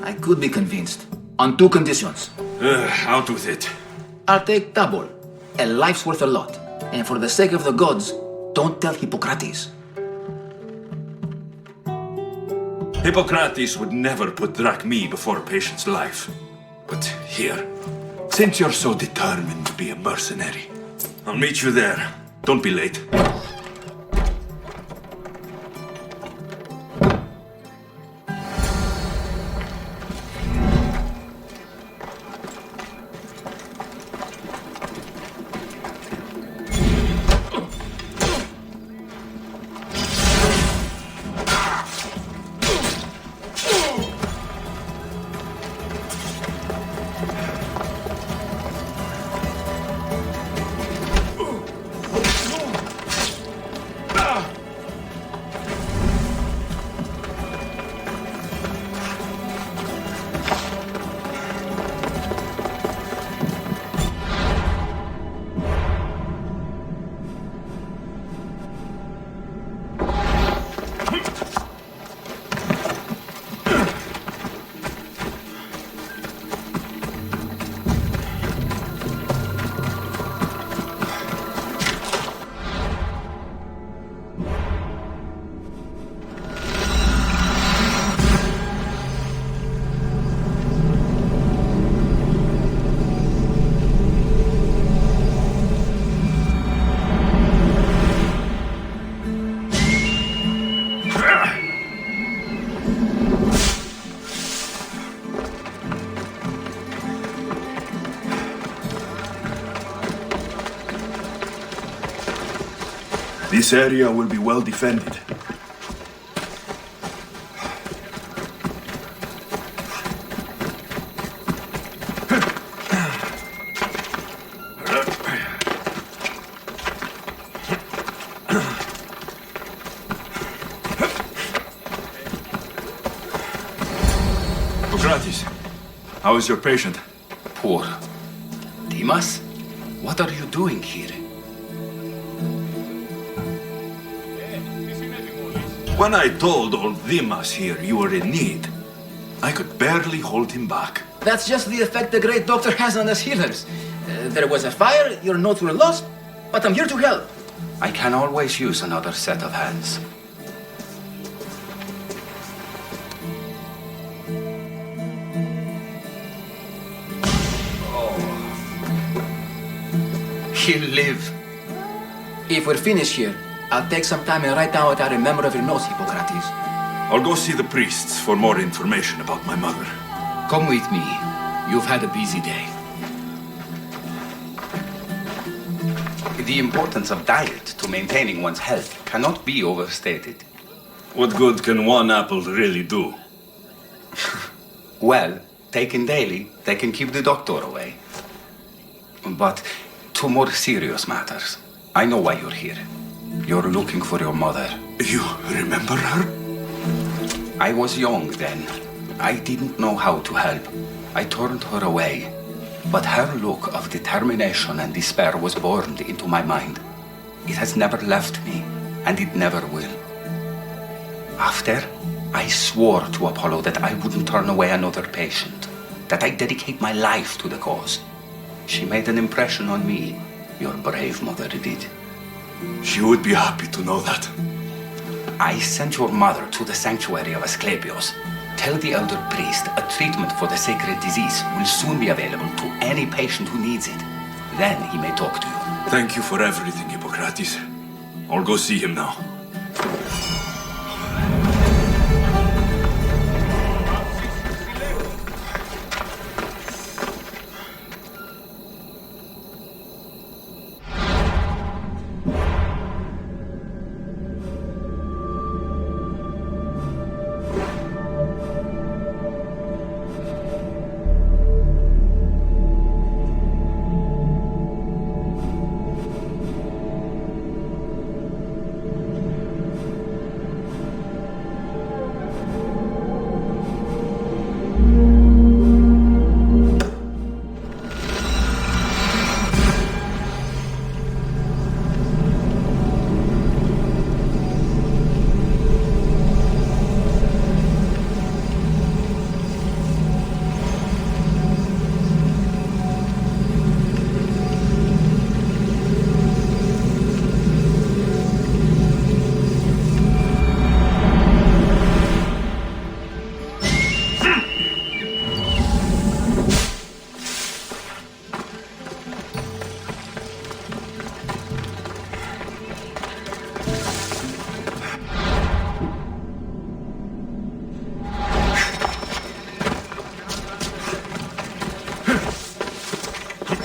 I could be convinced. On two conditions. Out with it. I'll take double. A life's worth a lot. And for the sake of the gods, don't tell Hippocrates. Hippocrates would never put Drachmi before a patient's life. But here, since you're so determined to be a mercenary, I'll meet you there. Don't be late. This area will be well defended. Hippocrates, how is your patient? Poor. Dimas? What are you doing here? When I told old Dimas here you were in need, I could barely hold him back. That's just the effect the great doctor has on us healers. There was a fire, your notes were lost, but I'm here to help. I can always use another set of hands. He'll live. If we're finished here, I'll take some time and write down what I remember of your notes, Hippocrates. I'll go see the priests for more information about my mother. Come with me. You've had a busy day. The importance of diet to maintaining one's health cannot be overstated. What good can one apple really do? Well, taken daily, they can keep the doctor away. But to more serious matters. I know why you're here. You're looking for your mother. You remember her? I was young then. I didn't know how to help. I turned her away. But her look of determination and despair was burned into my mind. It has never left me, and it never will. After, I swore to Apollo that I wouldn't turn away another patient, that I'd dedicate my life to the cause. She made an impression on me. Your brave mother did. She would be happy to know that. I sent your mother to the sanctuary of Asclepios. Tell the elder priest a treatment for the sacred disease will soon be available to any patient who needs it. Then he may talk to you. Thank you for everything, Hippocrates. I'll go see him now.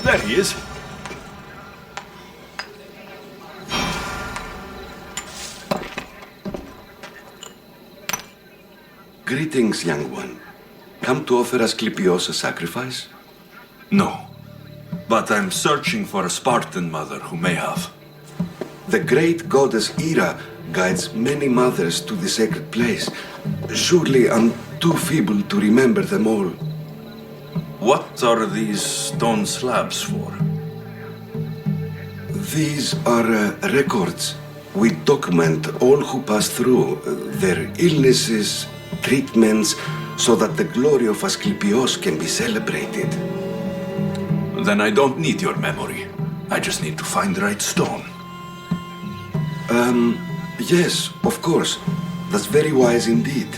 There he is. Greetings, young one. Come to offer Asclepios a sacrifice? No. But I'm searching for a Spartan mother who may have. The great goddess Hera guides many mothers to the sacred place. Surely I'm too feeble to remember them all. What are these stone slabs for? These are records. We document all who pass through, their illnesses, treatments, so that the glory of Asclepios can be celebrated. Then I don't need your memory. I just need to find the right stone. Yes, of course. That's very wise indeed.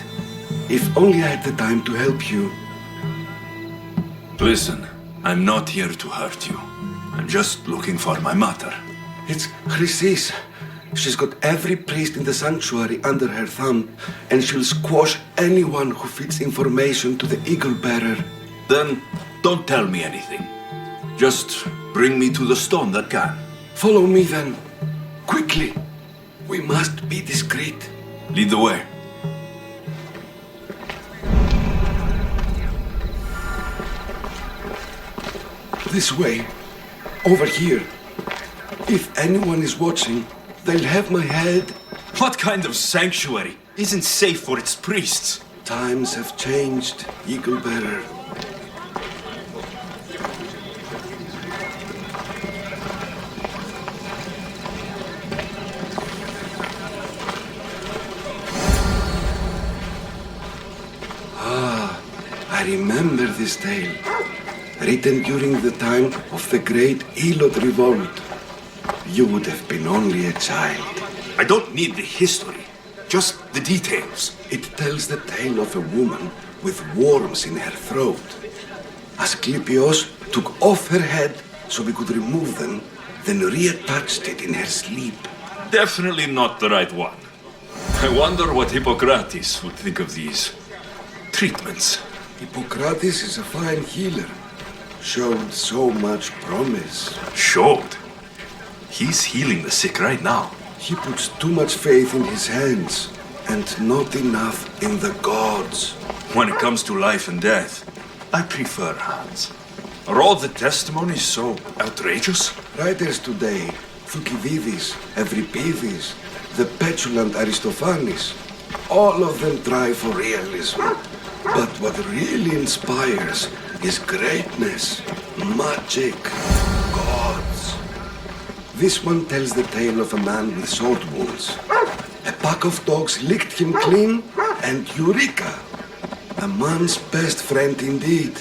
If only I had the time to help you. Listen, I'm not here to hurt you. I'm just looking for my mother. It's Chrysis. She's got every priest in the sanctuary under her thumb, and she'll squash anyone who feeds information to the Eagle Bearer. Then don't tell me anything. Just bring me to the stone that can. Follow me then. Quickly. We must be discreet. Lead the way. This way. Over here. If anyone is watching, they'll have my head. What kind of sanctuary isn't safe for its priests? Times have changed, Eagle Bearer. I remember this tale, written during the time of the Great Elot Revolt. you would have been only a child. I don't need the history, just the details. It tells the tale of a woman with worms in her throat. Asclepios took off her head so we could remove them, then reattached it in her sleep. Definitely not the right one. I wonder what Hippocrates would think of these treatments. Hippocrates is a fine healer. Showed so much promise. Showed? He's healing the sick right now. He puts too much faith in his hands and not enough in the gods. When it comes to life and death, I prefer hands. Are all the testimonies so outrageous? Writers today, Thucydides, Euripides, the petulant Aristophanes, all of them try for realism. But what really inspires is greatness, magic, gods. This one tells the tale of a man with sword wounds. A pack of dogs licked him clean, and Eureka! A man's best friend indeed.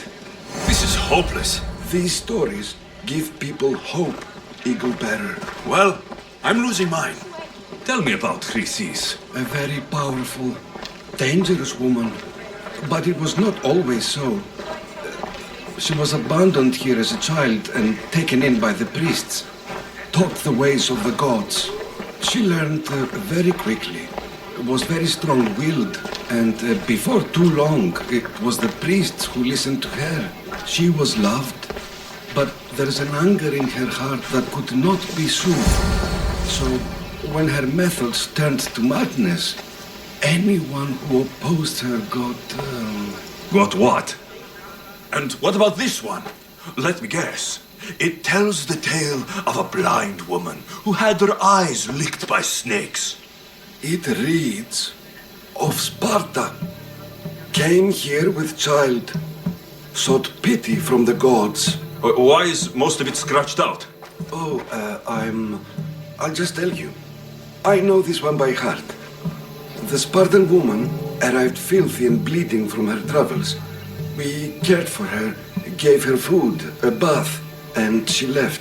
This is hopeless. These stories give people hope, Eagle Bearer. Well, I'm losing mine. Tell me about Chrysis. A very powerful, dangerous woman. But it was not always so. She was abandoned here as a child and taken in by the priests. Taught the ways of the gods. She learned very quickly. Was very strong-willed. And before too long, it was the priests who listened to her. She was loved. But there's an anger in her heart that could not be soothed. So, when her methods turned to madness, anyone who opposed her got... Got what? And what about this one? Let me guess. It tells the tale of a blind woman who had her eyes licked by snakes. It reads of Sparta. Came here with child. Sought pity from the gods. Why is most of it scratched out? Oh, I'll just tell you. I know this one by heart. The Spartan woman arrived filthy and bleeding from her travels. We cared for her, gave her food, a bath, and she left.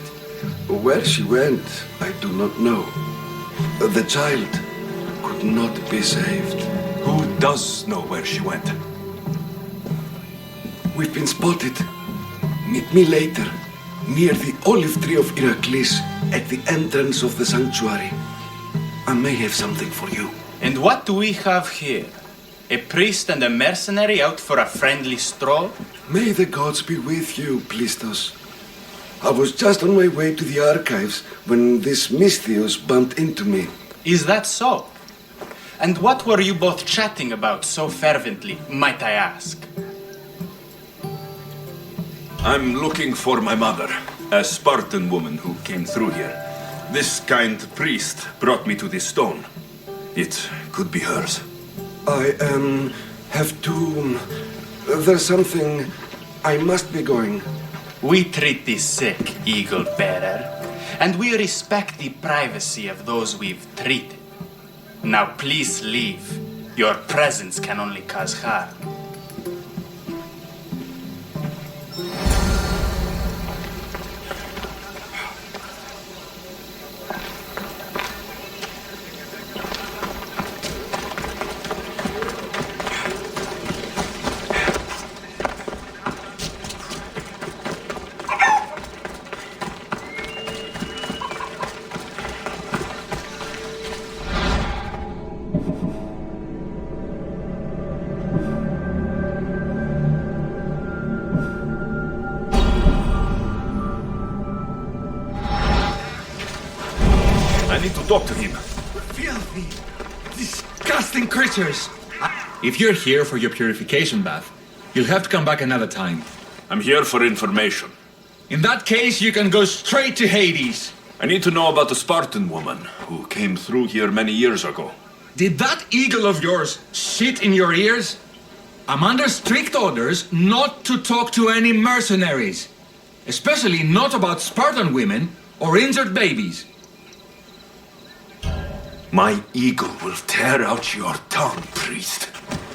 Where she went, I do not know. The child could not be saved. Who does know where she went? We've been spotted. Meet me later, near the olive tree of Heracles, at the entrance of the sanctuary. I may have something for you. And what do we have here? A priest and a mercenary out for a friendly stroll? May the gods be with you, Plistos. I was just on my way to the archives when this Misthios bumped into me. Is that so? And what were you both chatting about so fervently, might I ask? I'm looking for my mother, a Spartan woman who came through here. This kind priest brought me to this stone. It could be hers. I, have to... There's something... I must be going. We treat the sick, Eagle Bearer, and we respect the privacy of those we've treated. Now please leave. Your presence can only cause harm. I need to talk to him. Filthy, disgusting creatures! If you're here for your purification bath, you'll have to come back another time. I'm here for information. In that case, you can go straight to Hades. I need to know about the Spartan woman who came through here many years ago. Did that eagle of yours shit in your ears? I'm under strict orders not to talk to any mercenaries. Especially not about Spartan women or injured babies. My eagle will tear out your tongue, priest.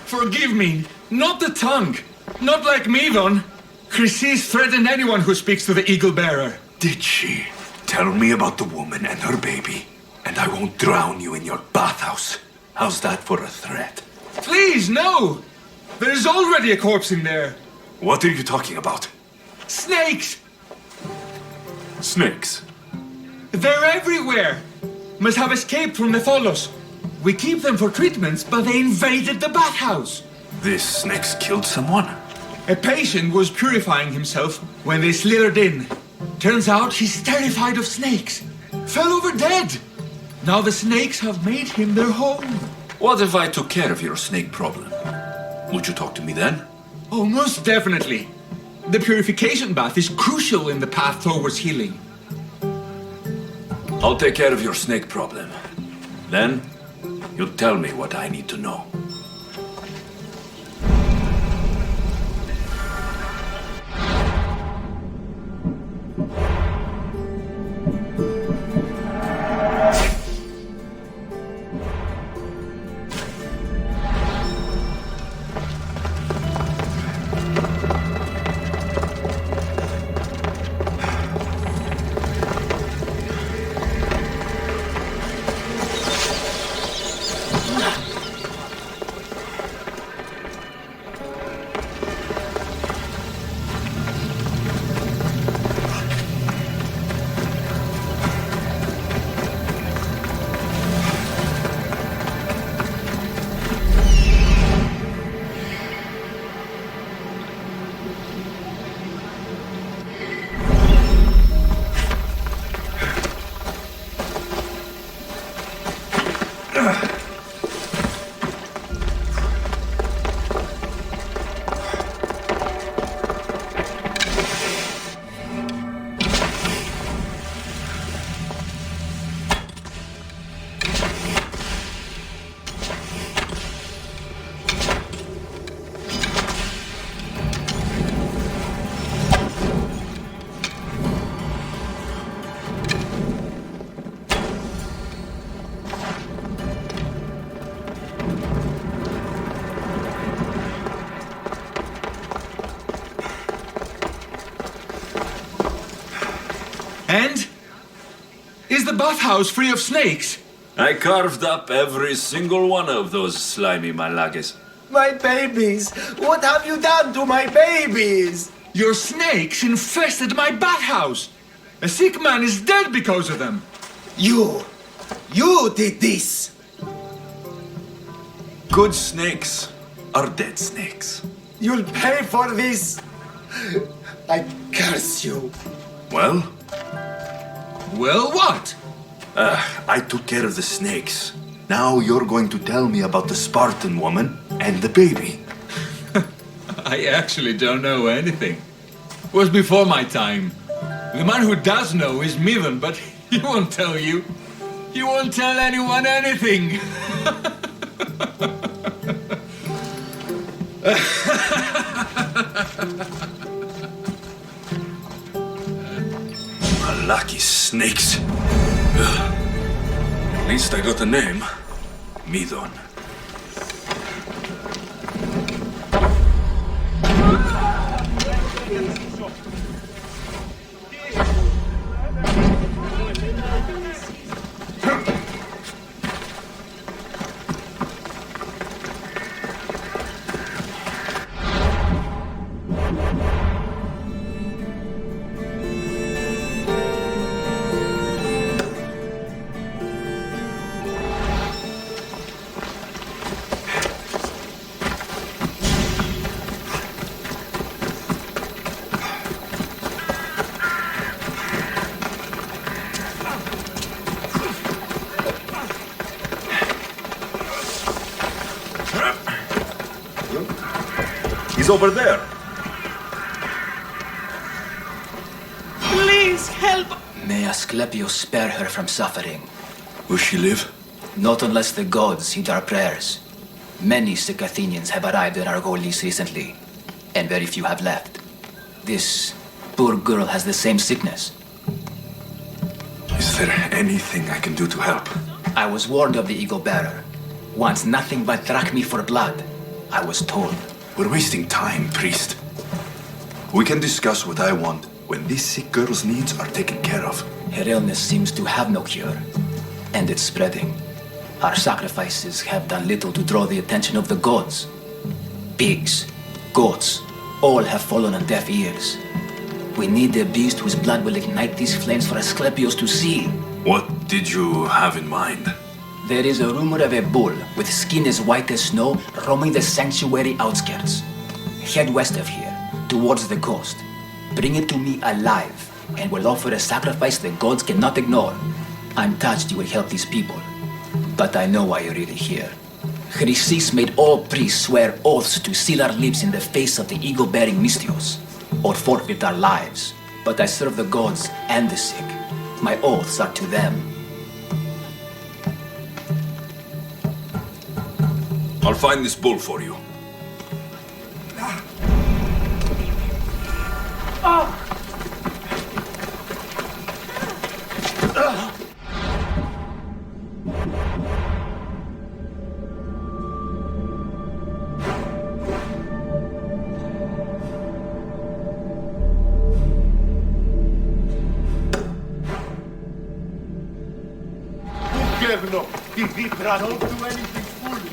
Forgive me, not the tongue. Not like Medon. Chrysis threatened anyone who speaks to the eagle bearer. Did she? Tell me about the woman and her baby, and I won't drown you in your bathhouse. How's that for a threat? Please, no! There's already a corpse in there. What are you talking about? Snakes! Snakes? They're everywhere! Must have escaped from the Tholos. We keep them for treatments, but they invaded the bathhouse. These snakes killed someone? A patient was purifying himself when they slithered in. Turns out he's terrified of snakes. Fell over dead. Now the snakes have made him their home. What if I took care of your snake problem? Would you talk to me then? Oh, most definitely. The purification bath is crucial in the path towards healing. I'll take care of your snake problem. Then, you tell me what I need to know. And? Is the bathhouse free of snakes? I carved up every single one of those slimy malagas. My babies! What have you done to my babies? Your snakes infested my bathhouse! A sick man is dead because of them! You did this! Good snakes are dead snakes. You'll pay for this! I curse you. Well? Well, what? I took care of the snakes. Now you're going to tell me about the Spartan woman and the baby. I actually don't know anything. It was before my time. The man who does know is Mivan, but he won't tell you. He won't tell anyone anything. Lucky snakes. At least I got a name. Midon. He's over there. Please help! May Asclepius spare her from suffering. Will she live? Not unless the gods heed our prayers. Many sick Athenians have arrived in Argolis recently, and very few have left. This poor girl has the same sickness. Is there anything I can do to help? I was warned of the Eagle Bearer. Wants nothing but drachmi for blood. I was told. We're wasting time, priest. We can discuss what I want when this sick girl's needs are taken care of. Her illness seems to have no cure, and it's spreading. Our sacrifices have done little to draw the attention of the gods. Pigs, goats, all have fallen on deaf ears. We need a beast whose blood will ignite these flames for Asclepios to see. What did you have in mind? There is a rumor of a bull with skin as white as snow roaming the sanctuary outskirts. Head west of here, towards the coast. Bring it to me alive, and we'll offer a sacrifice the gods cannot ignore. I'm touched you will help these people, but I know why you're really here. Chrysis made all priests swear oaths to seal our lips in the face of the eagle-bearing Mystios, or forfeit our lives. But I serve the gods and the sick. My oaths are to them. I'll find this bull for you. Don't do anything foolish.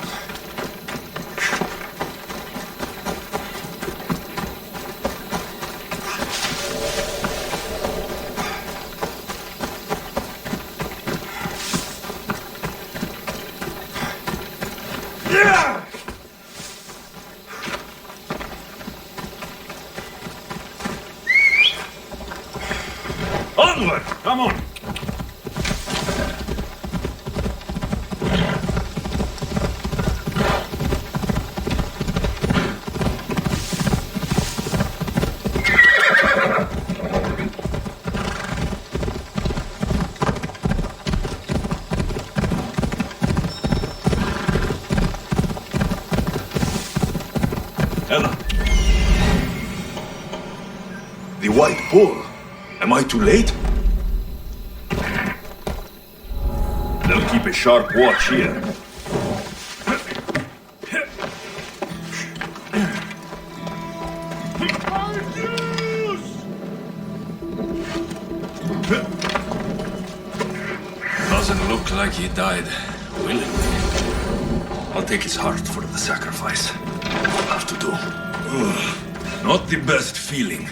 Onward! Come on! Ella. The white bull. Am I too late? They'll keep a sharp watch here. Doesn't look like he died willingly. I'll take his heart for the sacrifice. Have to do. Not the best feeling.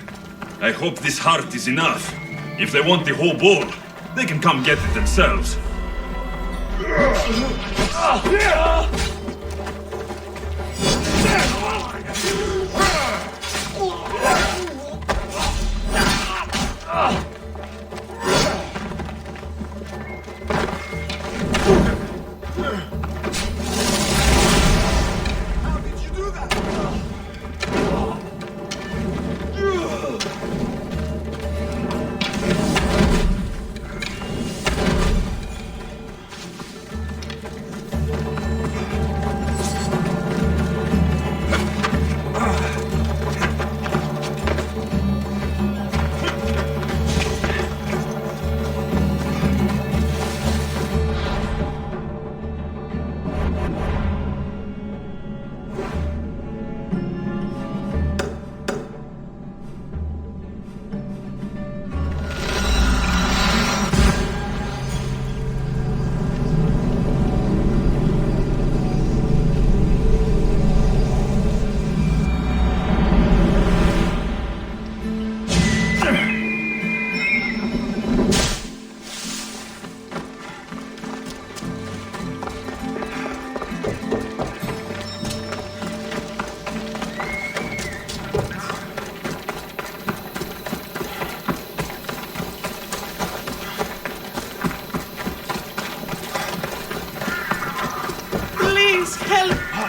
I hope this heart is enough. If they want the whole bull, they can come get it themselves.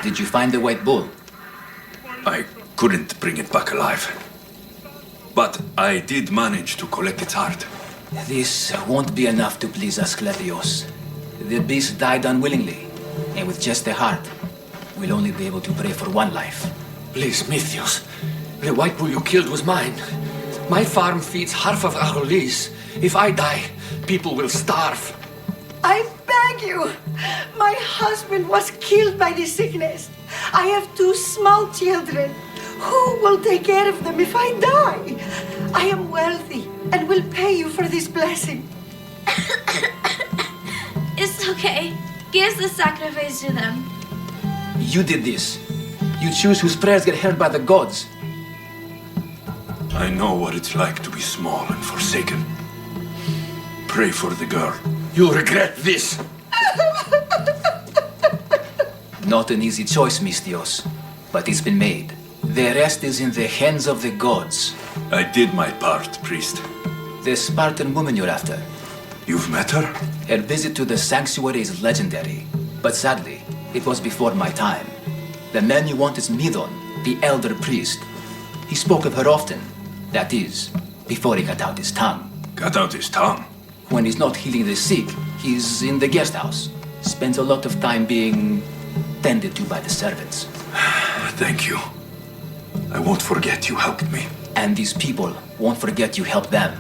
Did you find the white bull? I couldn't bring it back alive. But I did manage to collect its heart. This won't be enough to please Asclepios. The beast died unwillingly, and with just the heart, we'll only be able to pray for one life. Please, Mythios. The white bull you killed was mine. My farm feeds half of Arolis. If I die, people will starve. I beg you! My husband was killed by this sickness. I have 2 small children. Who will take care of them if I die? I am wealthy and will pay you for this blessing. It's okay. Give the sacrifice to them. You did this. You choose whose prayers get heard by the gods. I know what it's like to be small and forsaken. Pray for the girl. You'll regret this. Not an easy choice, mis Dios, but it's been made. The rest is in the hands of the gods. I did my part, priest. The Spartan woman you're after. You've met her? Her visit to the sanctuary is legendary, but sadly, it was before my time. The man you want is Midon, the elder priest. He spoke of her often. That is, before he cut out his tongue. Cut out his tongue? When he's not healing the sick, he's in the guest house. Spends a lot of time being tended to by the servants. Thank you. I won't forget you helped me. And these people won't forget you helped them.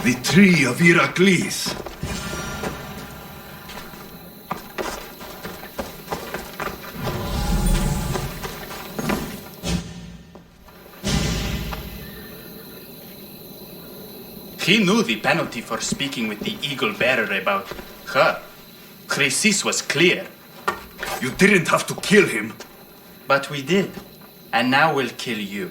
The tree of Heracles. He knew the penalty for speaking with the eagle bearer about her. Chrysis was clear. You didn't have to kill him. But we did. And now we'll kill you.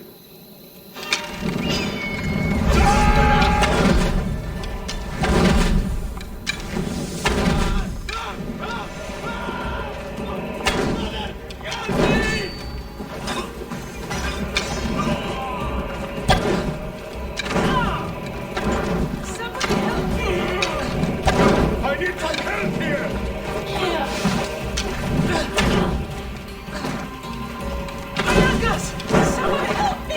Someone help me!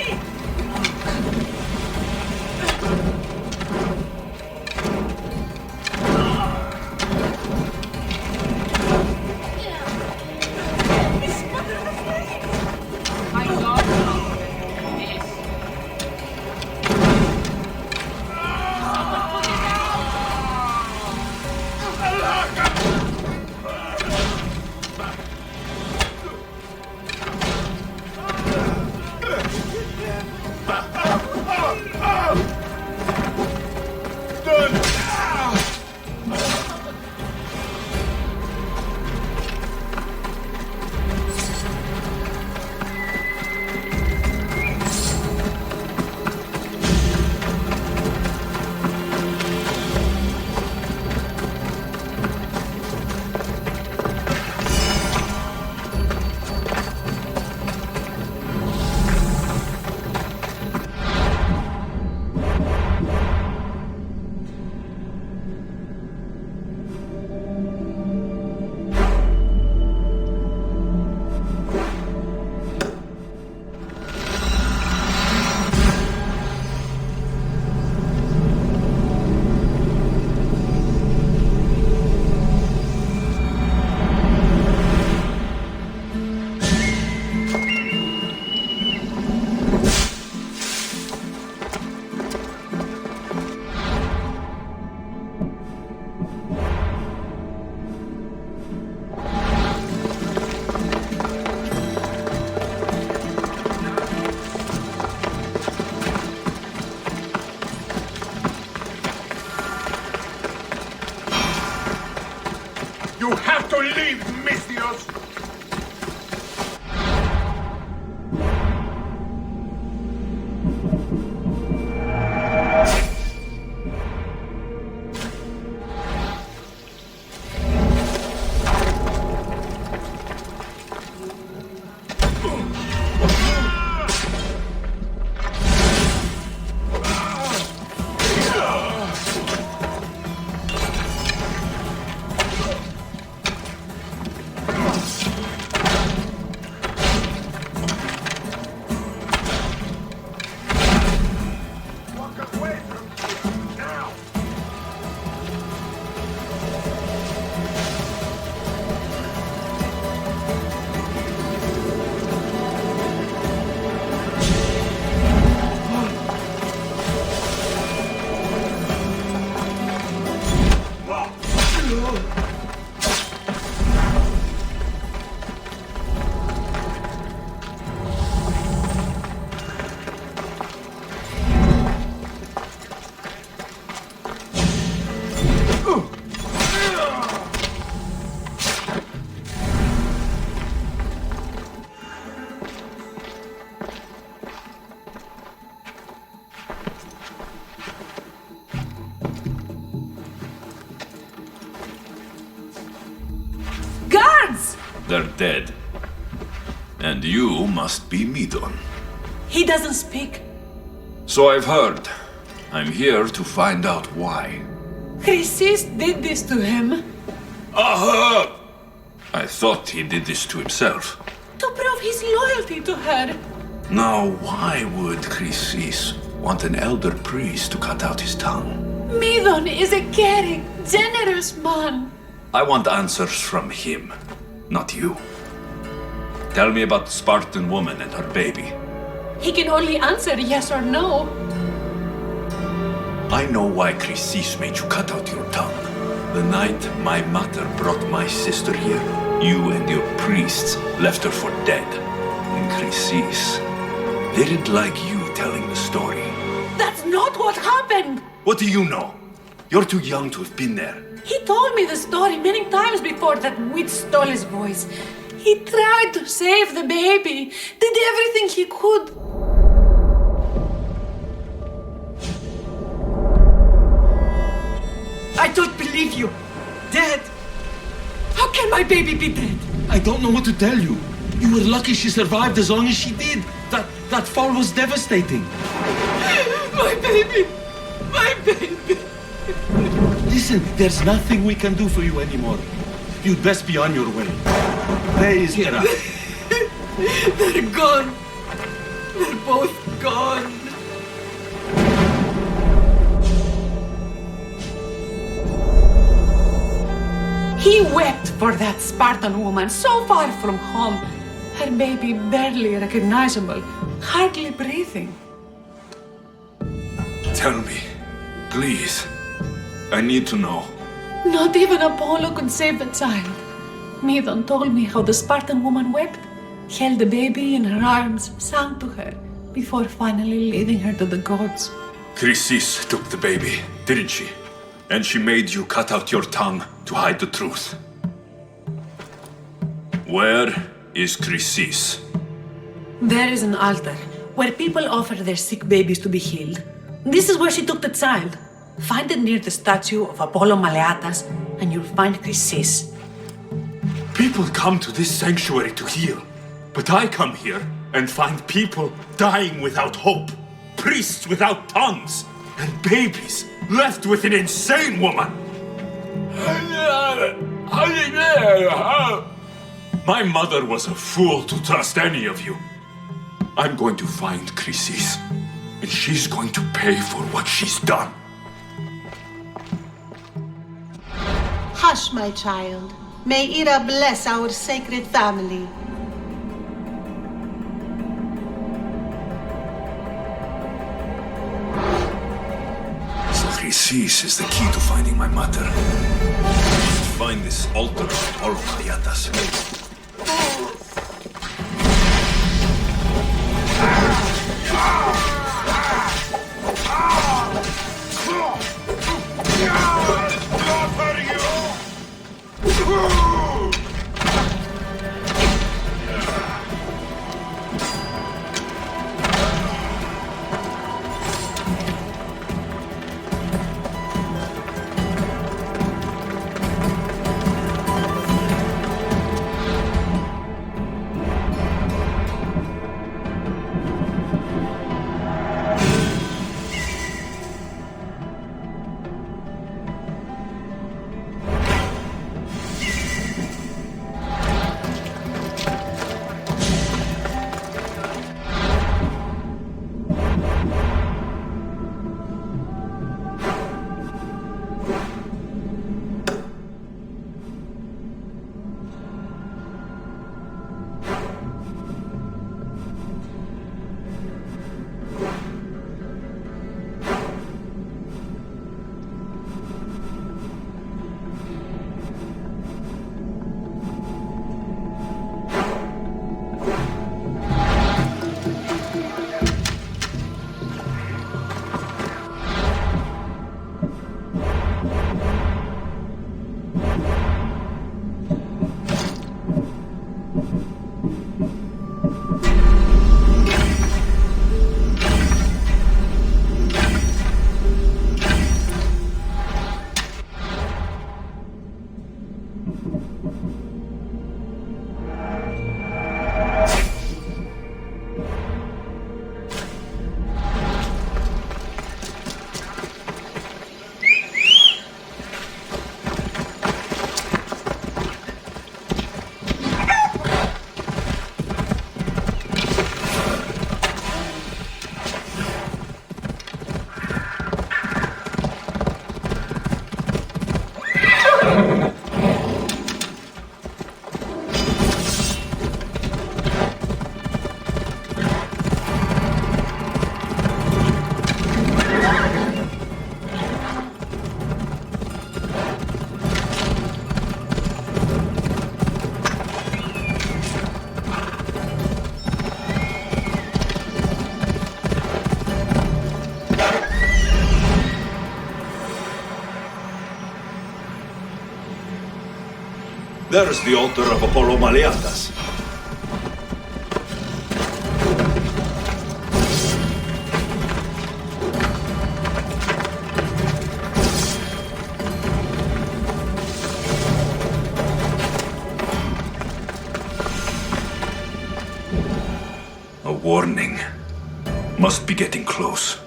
you leave, Mistios? They're dead. And you must be Midon. He doesn't speak. So I've heard. I'm here to find out why. Chrysis did this to him. Aha! I thought he did this to himself. To prove his loyalty to her. Now, why would Chrysis want an elder priest to cut out his tongue? Midon is a caring, generous man. I want answers from him, not you. Tell me about the Spartan woman and her baby. He can only answer yes or no. I know why Chrysis made you cut out your tongue. The night my mother brought my sister here, you and your priests left her for dead. And Chrysis, they didn't like you telling the story. That's not what happened. What do you know? You're too young to have been there. He told me the story many times before that witch stole his voice. He tried to save the baby, did everything he could. I don't believe you. Dead. How can my baby be dead? I don't know what to tell you. You were lucky she survived as long as she did. That fall was devastating. My baby! My baby! Listen, there's nothing we can do for you anymore. You'd best be on your way. Where is Hera? They're gone. They're both gone. He wept for that Spartan woman so far from home. Her baby barely recognizable, hardly breathing. Tell me, please. I need to know. Not even Apollo could save the child. Midon told me how the Spartan woman wept, held the baby in her arms, sang to her, before finally leading her to the gods. Chrysis took the baby, didn't she? And she made you cut out your tongue to hide the truth. Where is Chrysis? There is an altar where people offer their sick babies to be healed. This is where she took the child. Find it near the statue of Apollo Maleatas, and you'll find Chrysis. People come to this sanctuary to heal, but I come here and find people dying without hope, priests without tongues, and babies left with an insane woman. My mother was a fool to trust any of you. I'm going to find Chrysis, and she's going to pay for what she's done. Hush, my child. May Ira bless our sacred family. So Chrysis is the key to finding my mother. I must find this altar of Apollo Maleatas. There's the altar of Apollo Maleatas. A warning. Must be getting close.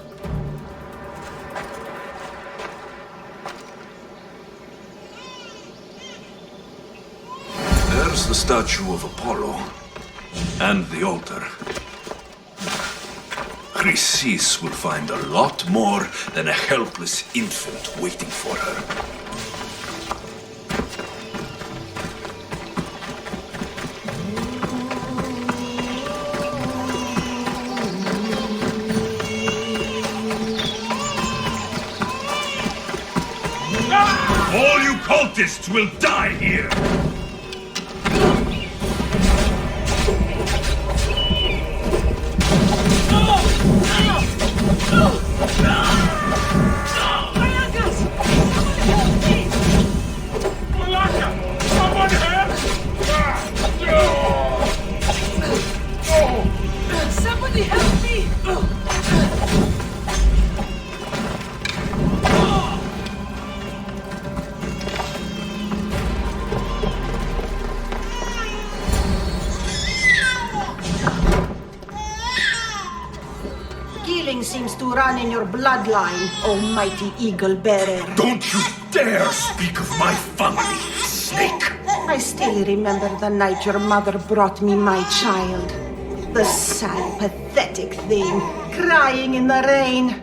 There's the statue of Apollo. And the altar. Chrysis will find a lot more than a helpless infant waiting for her. All you cultists will die here! Somebody help me! Killing seems to run in your bloodline, almighty eagle bearer. Don't you dare speak of my family, snake! I still remember the night your mother brought me my child. The sad, pathetic thing, crying in the rain.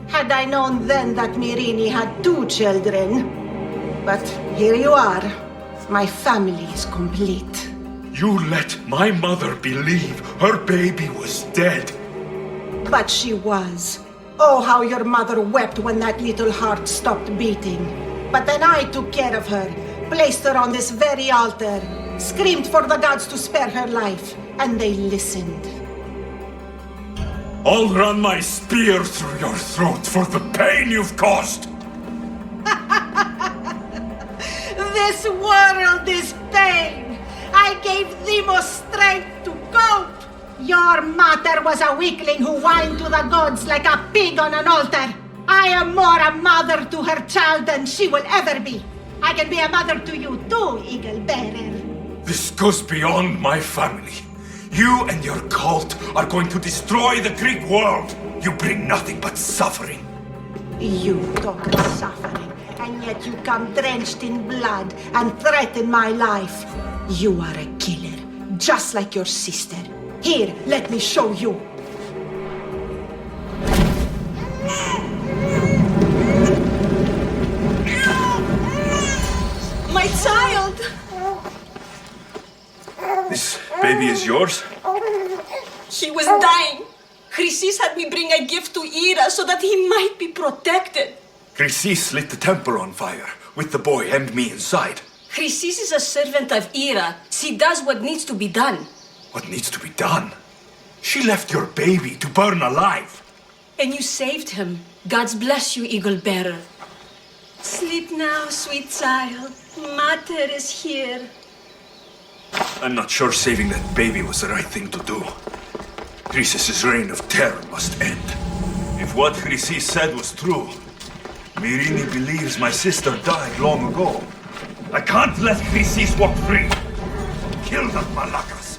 Had I known then that Mirini had 2 children. But here you are. My family is complete. You let my mother believe her baby was dead. But she was. Oh, how your mother wept when that little heart stopped beating. But then I took care of her, placed her on this very altar, screamed for the gods to spare her life, and they listened. I'll run my spear through your throat for the pain you've caused! This world is pain! I gave Demos strength to cope! Your mother was a weakling who whined to the gods like a pig on an altar! I am more a mother to her child than she will ever be! I can be a mother to you too, Eagle Bearer! This goes beyond my family. You and your cult are going to destroy the Greek world! You bring nothing but suffering! You talk of suffering, and yet you come drenched in blood and threaten my life. You are a killer, just like your sister. Here, let me show you. My child! This baby is yours? He was dying. Chrysis had me bring a gift to Ira so that he might be protected. Chrysis lit the temple on fire, with the boy and me inside. Chrysis is a servant of Ira. She does what needs to be done. What needs to be done? She left your baby to burn alive. And you saved him. God's bless you, Eagle Bearer. Sleep now, sweet child. Mater is here. I'm not sure saving that baby was the right thing to do. Chrysis' reign of terror must end. If what Chrysis said was true, Mirini believes my sister died long ago. I can't let Chrysis walk free. Kill that Malakas.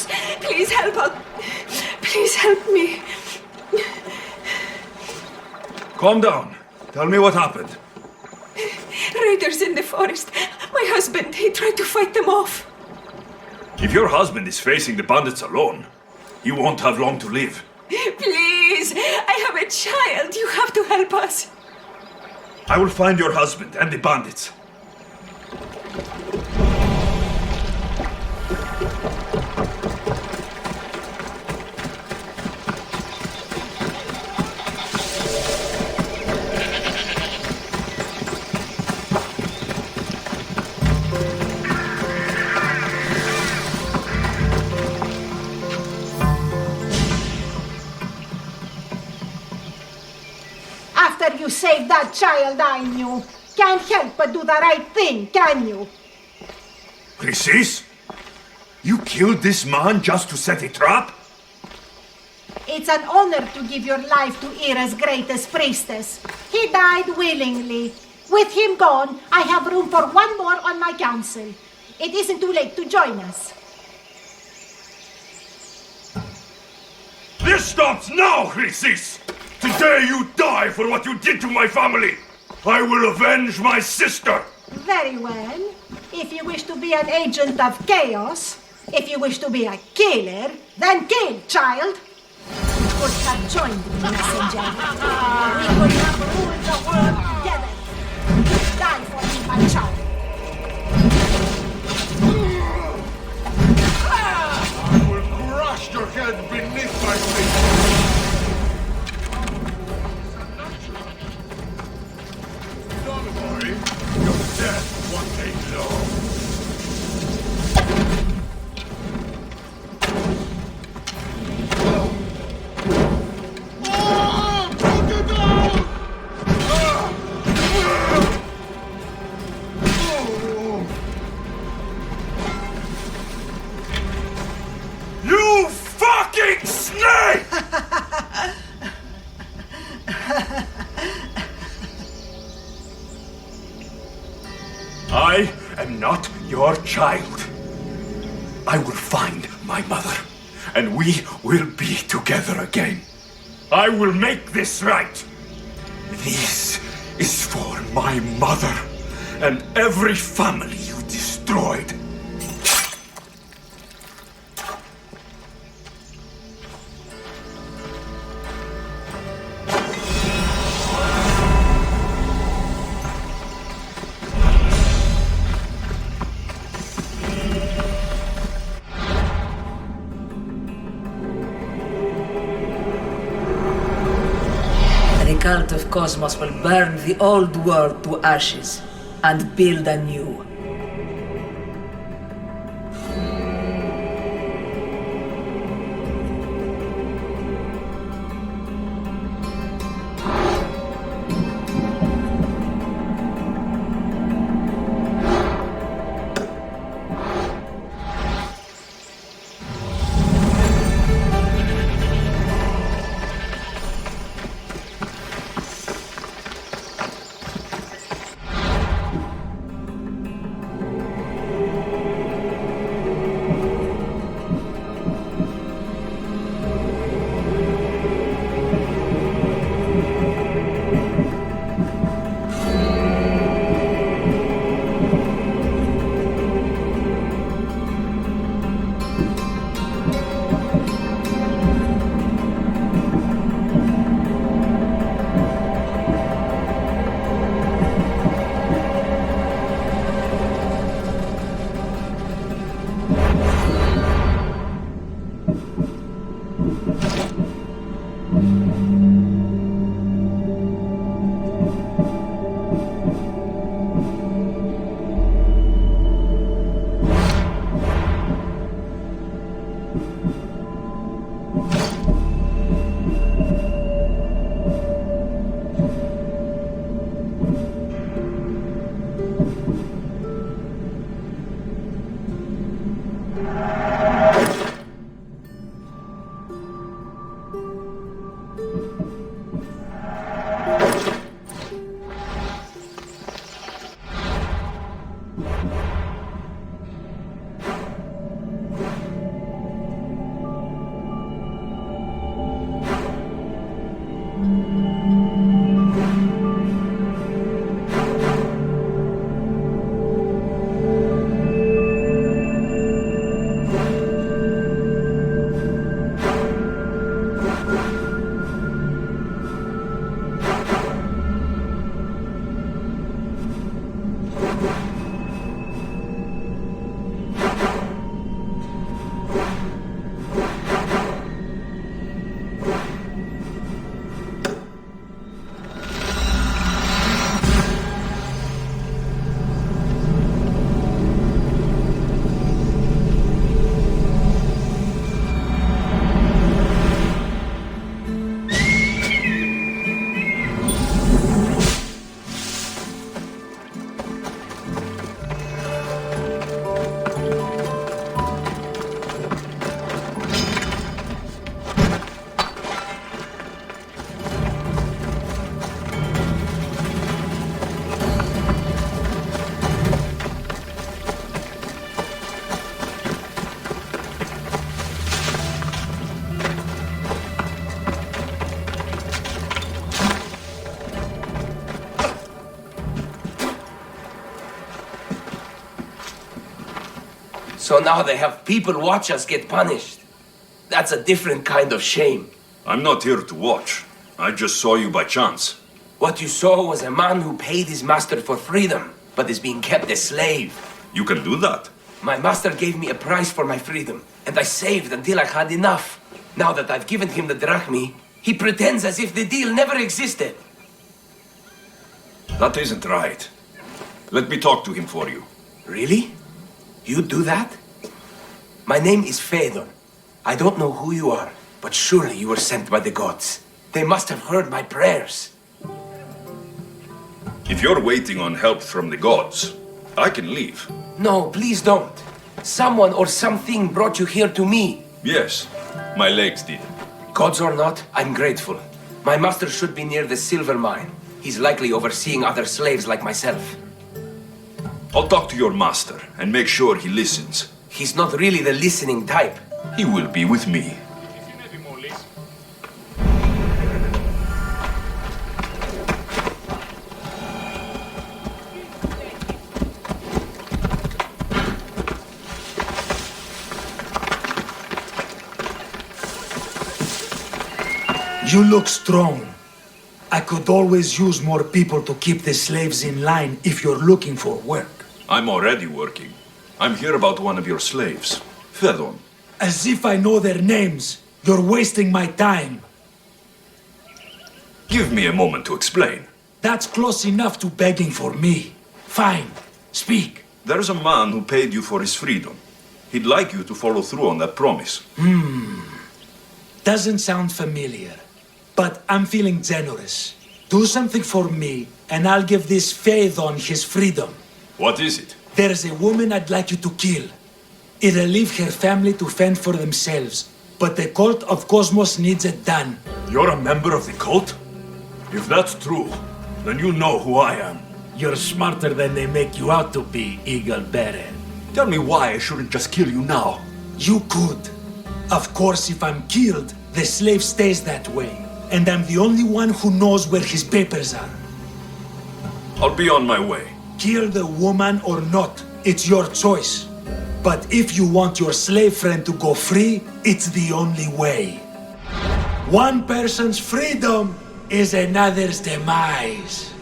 Dios, please help us. Please help me. Calm down. Tell me what happened. Raiders in the forest. My husband, he tried to fight them off. If your husband is facing the bandits alone, he won't have long to live. Please, I have a child. You have to help us. I will find your husband and the bandits. After you saved that child I knew, can't help but do the right thing, can you? Chrysis? You killed this man just to set a trap? It's an honor to give your life to Era's greatest priestess. He died willingly. With him gone, I have room for one more on my council. It isn't too late to join us. This stops now, Chrysis! Today you die for what you did to my family! I will avenge my sister! Very well. If you wish to be an agent of chaos, if you wish to be a killer, then kill, child! You could have joined me, messenger. We could have ruled the world together. Die for me, my child. I will crush your head beneath my feet! Don't worry, your death won't take long. You fucking snake! I am not your child. I will find my mother, and we will be together again. I will make this right. This is for my mother and every family you destroyed. The cult of Cosmos will burn the old world to ashes and build a new. So now they have people watch us get punished. That's a different kind of shame. I'm not here to watch. I just saw you by chance. What you saw was a man who paid his master for freedom, but is being kept a slave. You can do that? My master gave me a price for my freedom, and I saved until I had enough. Now that I've given him the drachmi, he pretends as if the deal never existed. That isn't right. Let me talk to him for you. Really? You do that? My name is Phaedon. I don't know who you are, but surely you were sent by the gods. They must have heard my prayers. If you're waiting on help from the gods, I can leave. No, please don't. Someone or something brought you here to me. Yes, my legs did. Gods or not, I'm grateful. My master should be near the silver mine. He's likely overseeing other slaves like myself. I'll talk to your master and make sure he listens. He's not really the listening type. He will be with me. You look strong. I could always use more people to keep the slaves in line if you're looking for work. I'm already working. I'm here about one of your slaves, Phaedon. As if I know their names. You're wasting my time. Give me a moment to explain. That's close enough to begging for me. Fine. Speak. There's a man who paid you for his freedom. He'd like you to follow through on that promise. Doesn't sound familiar. But I'm feeling generous. Do something for me, and I'll give this Phaedon his freedom. What is it? There's a woman I'd like you to kill. It'll leave her family to fend for themselves. But the cult of Cosmos needs it done. You're a member of the cult? If that's true, then you know who I am. You're smarter than they make you out to be, Eagle Bearer. Tell me why I shouldn't just kill you now. You could. Of course, if I'm killed, the slave stays that way. And I'm the only one who knows where his papers are. I'll be on my way. Kill the woman or not, it's your choice. But if you want your slave friend to go free, it's the only way. One person's freedom is another's demise.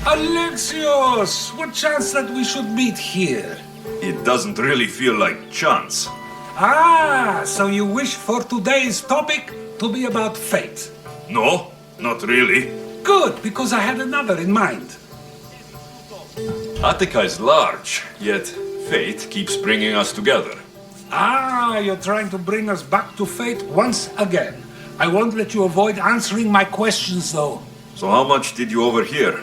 Alexios, what chance that we should meet here? It doesn't really feel like chance. Ah, so you wish for today's topic to be about fate? No, not really. Good, because I had another in mind. Attica is large, yet fate keeps bringing us together. Ah, you're trying to bring us back to fate once again. I won't let you avoid answering my questions, though. So how much did you overhear?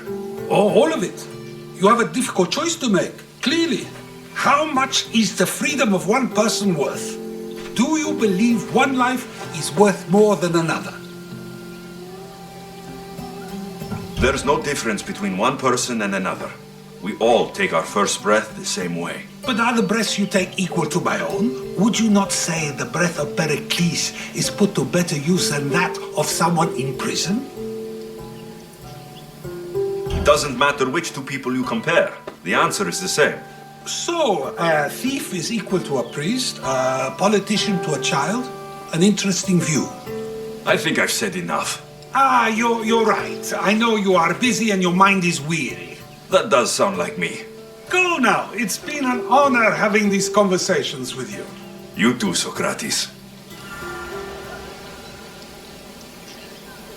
Oh, all of it. You have a difficult choice to make, clearly. How much is the freedom of one person worth? Do you believe one life is worth more than another? There's no difference between one person and another. We all take our first breath the same way. But are the breaths you take equal to my own? Would you not say the breath of Pericles is put to better use than that of someone in prison? It doesn't matter which two people you compare. The answer is the same. So, a thief is equal to a priest, a politician to a child? An interesting view. I think I've said enough. Ah, you're right. I know you are busy and your mind is weary. That does sound like me. Go now. It's been an honor having these conversations with you. You too, Socrates.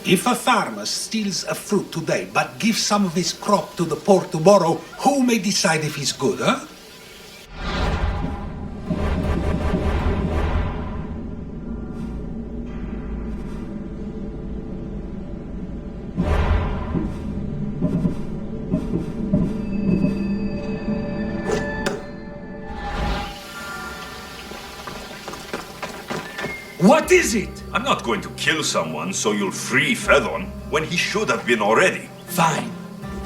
If a farmer steals a fruit today but gives some of his crop to the poor tomorrow, who may decide if he's good, huh? What is it? I'm not going to kill someone so you'll free Phaedon when he should have been already. Fine.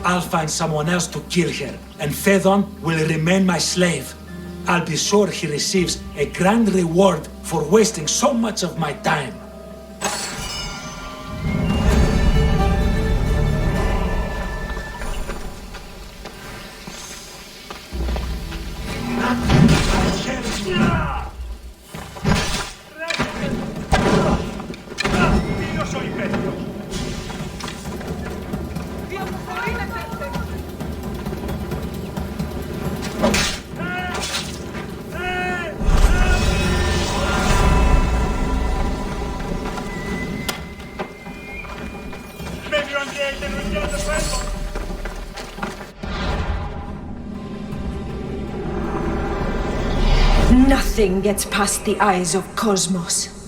I'll find someone else to kill her, and Phaedon will remain my slave. I'll be sure he receives a grand reward for wasting so much of my time. Nothing gets past the eyes of Cosmos.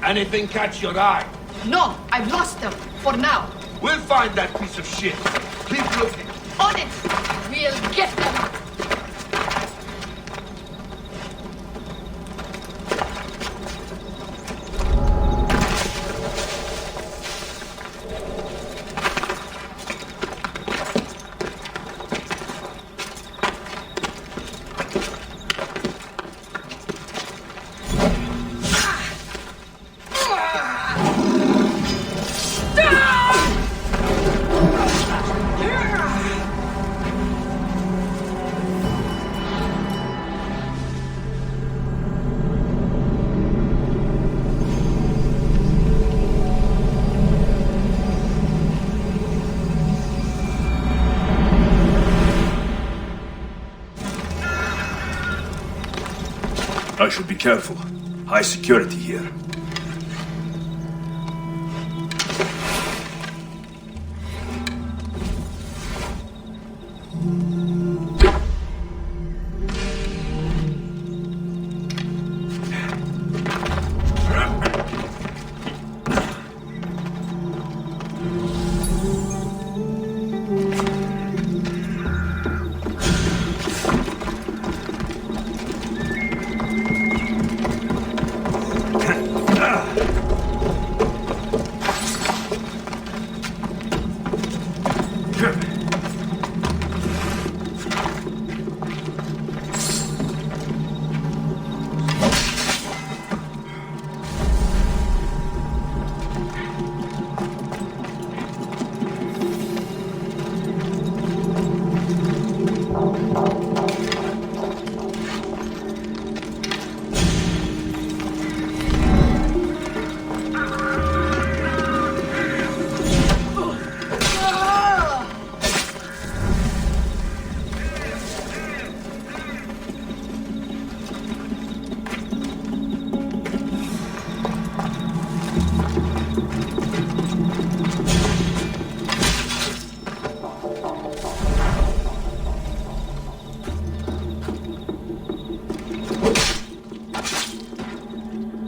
Anything catch your eye? No, I've lost them. For now. We'll find that piece of shit. Keep looking. On it! We'll get them! I should be careful. High security here.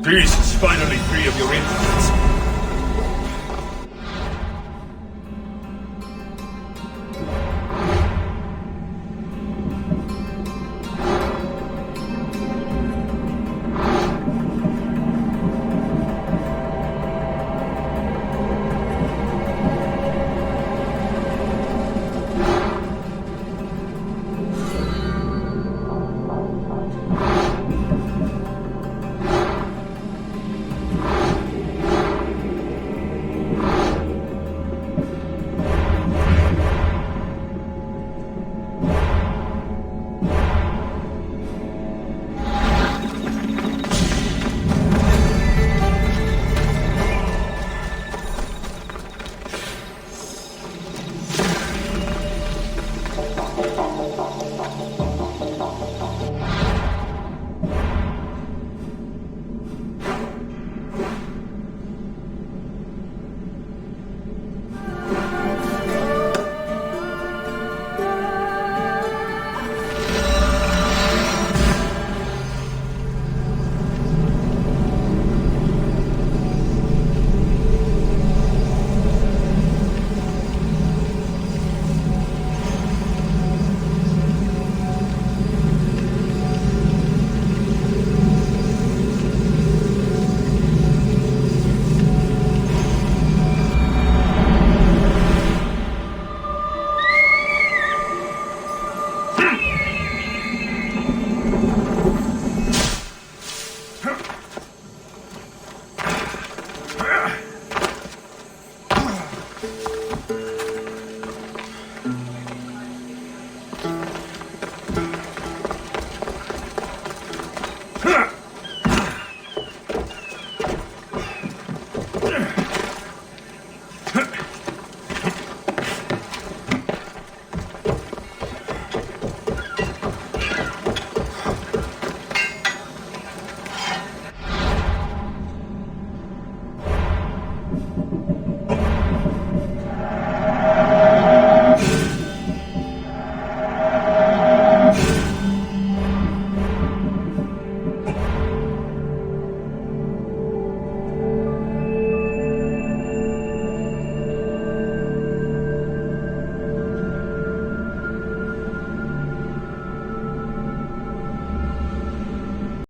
Peace is finally free of your influence.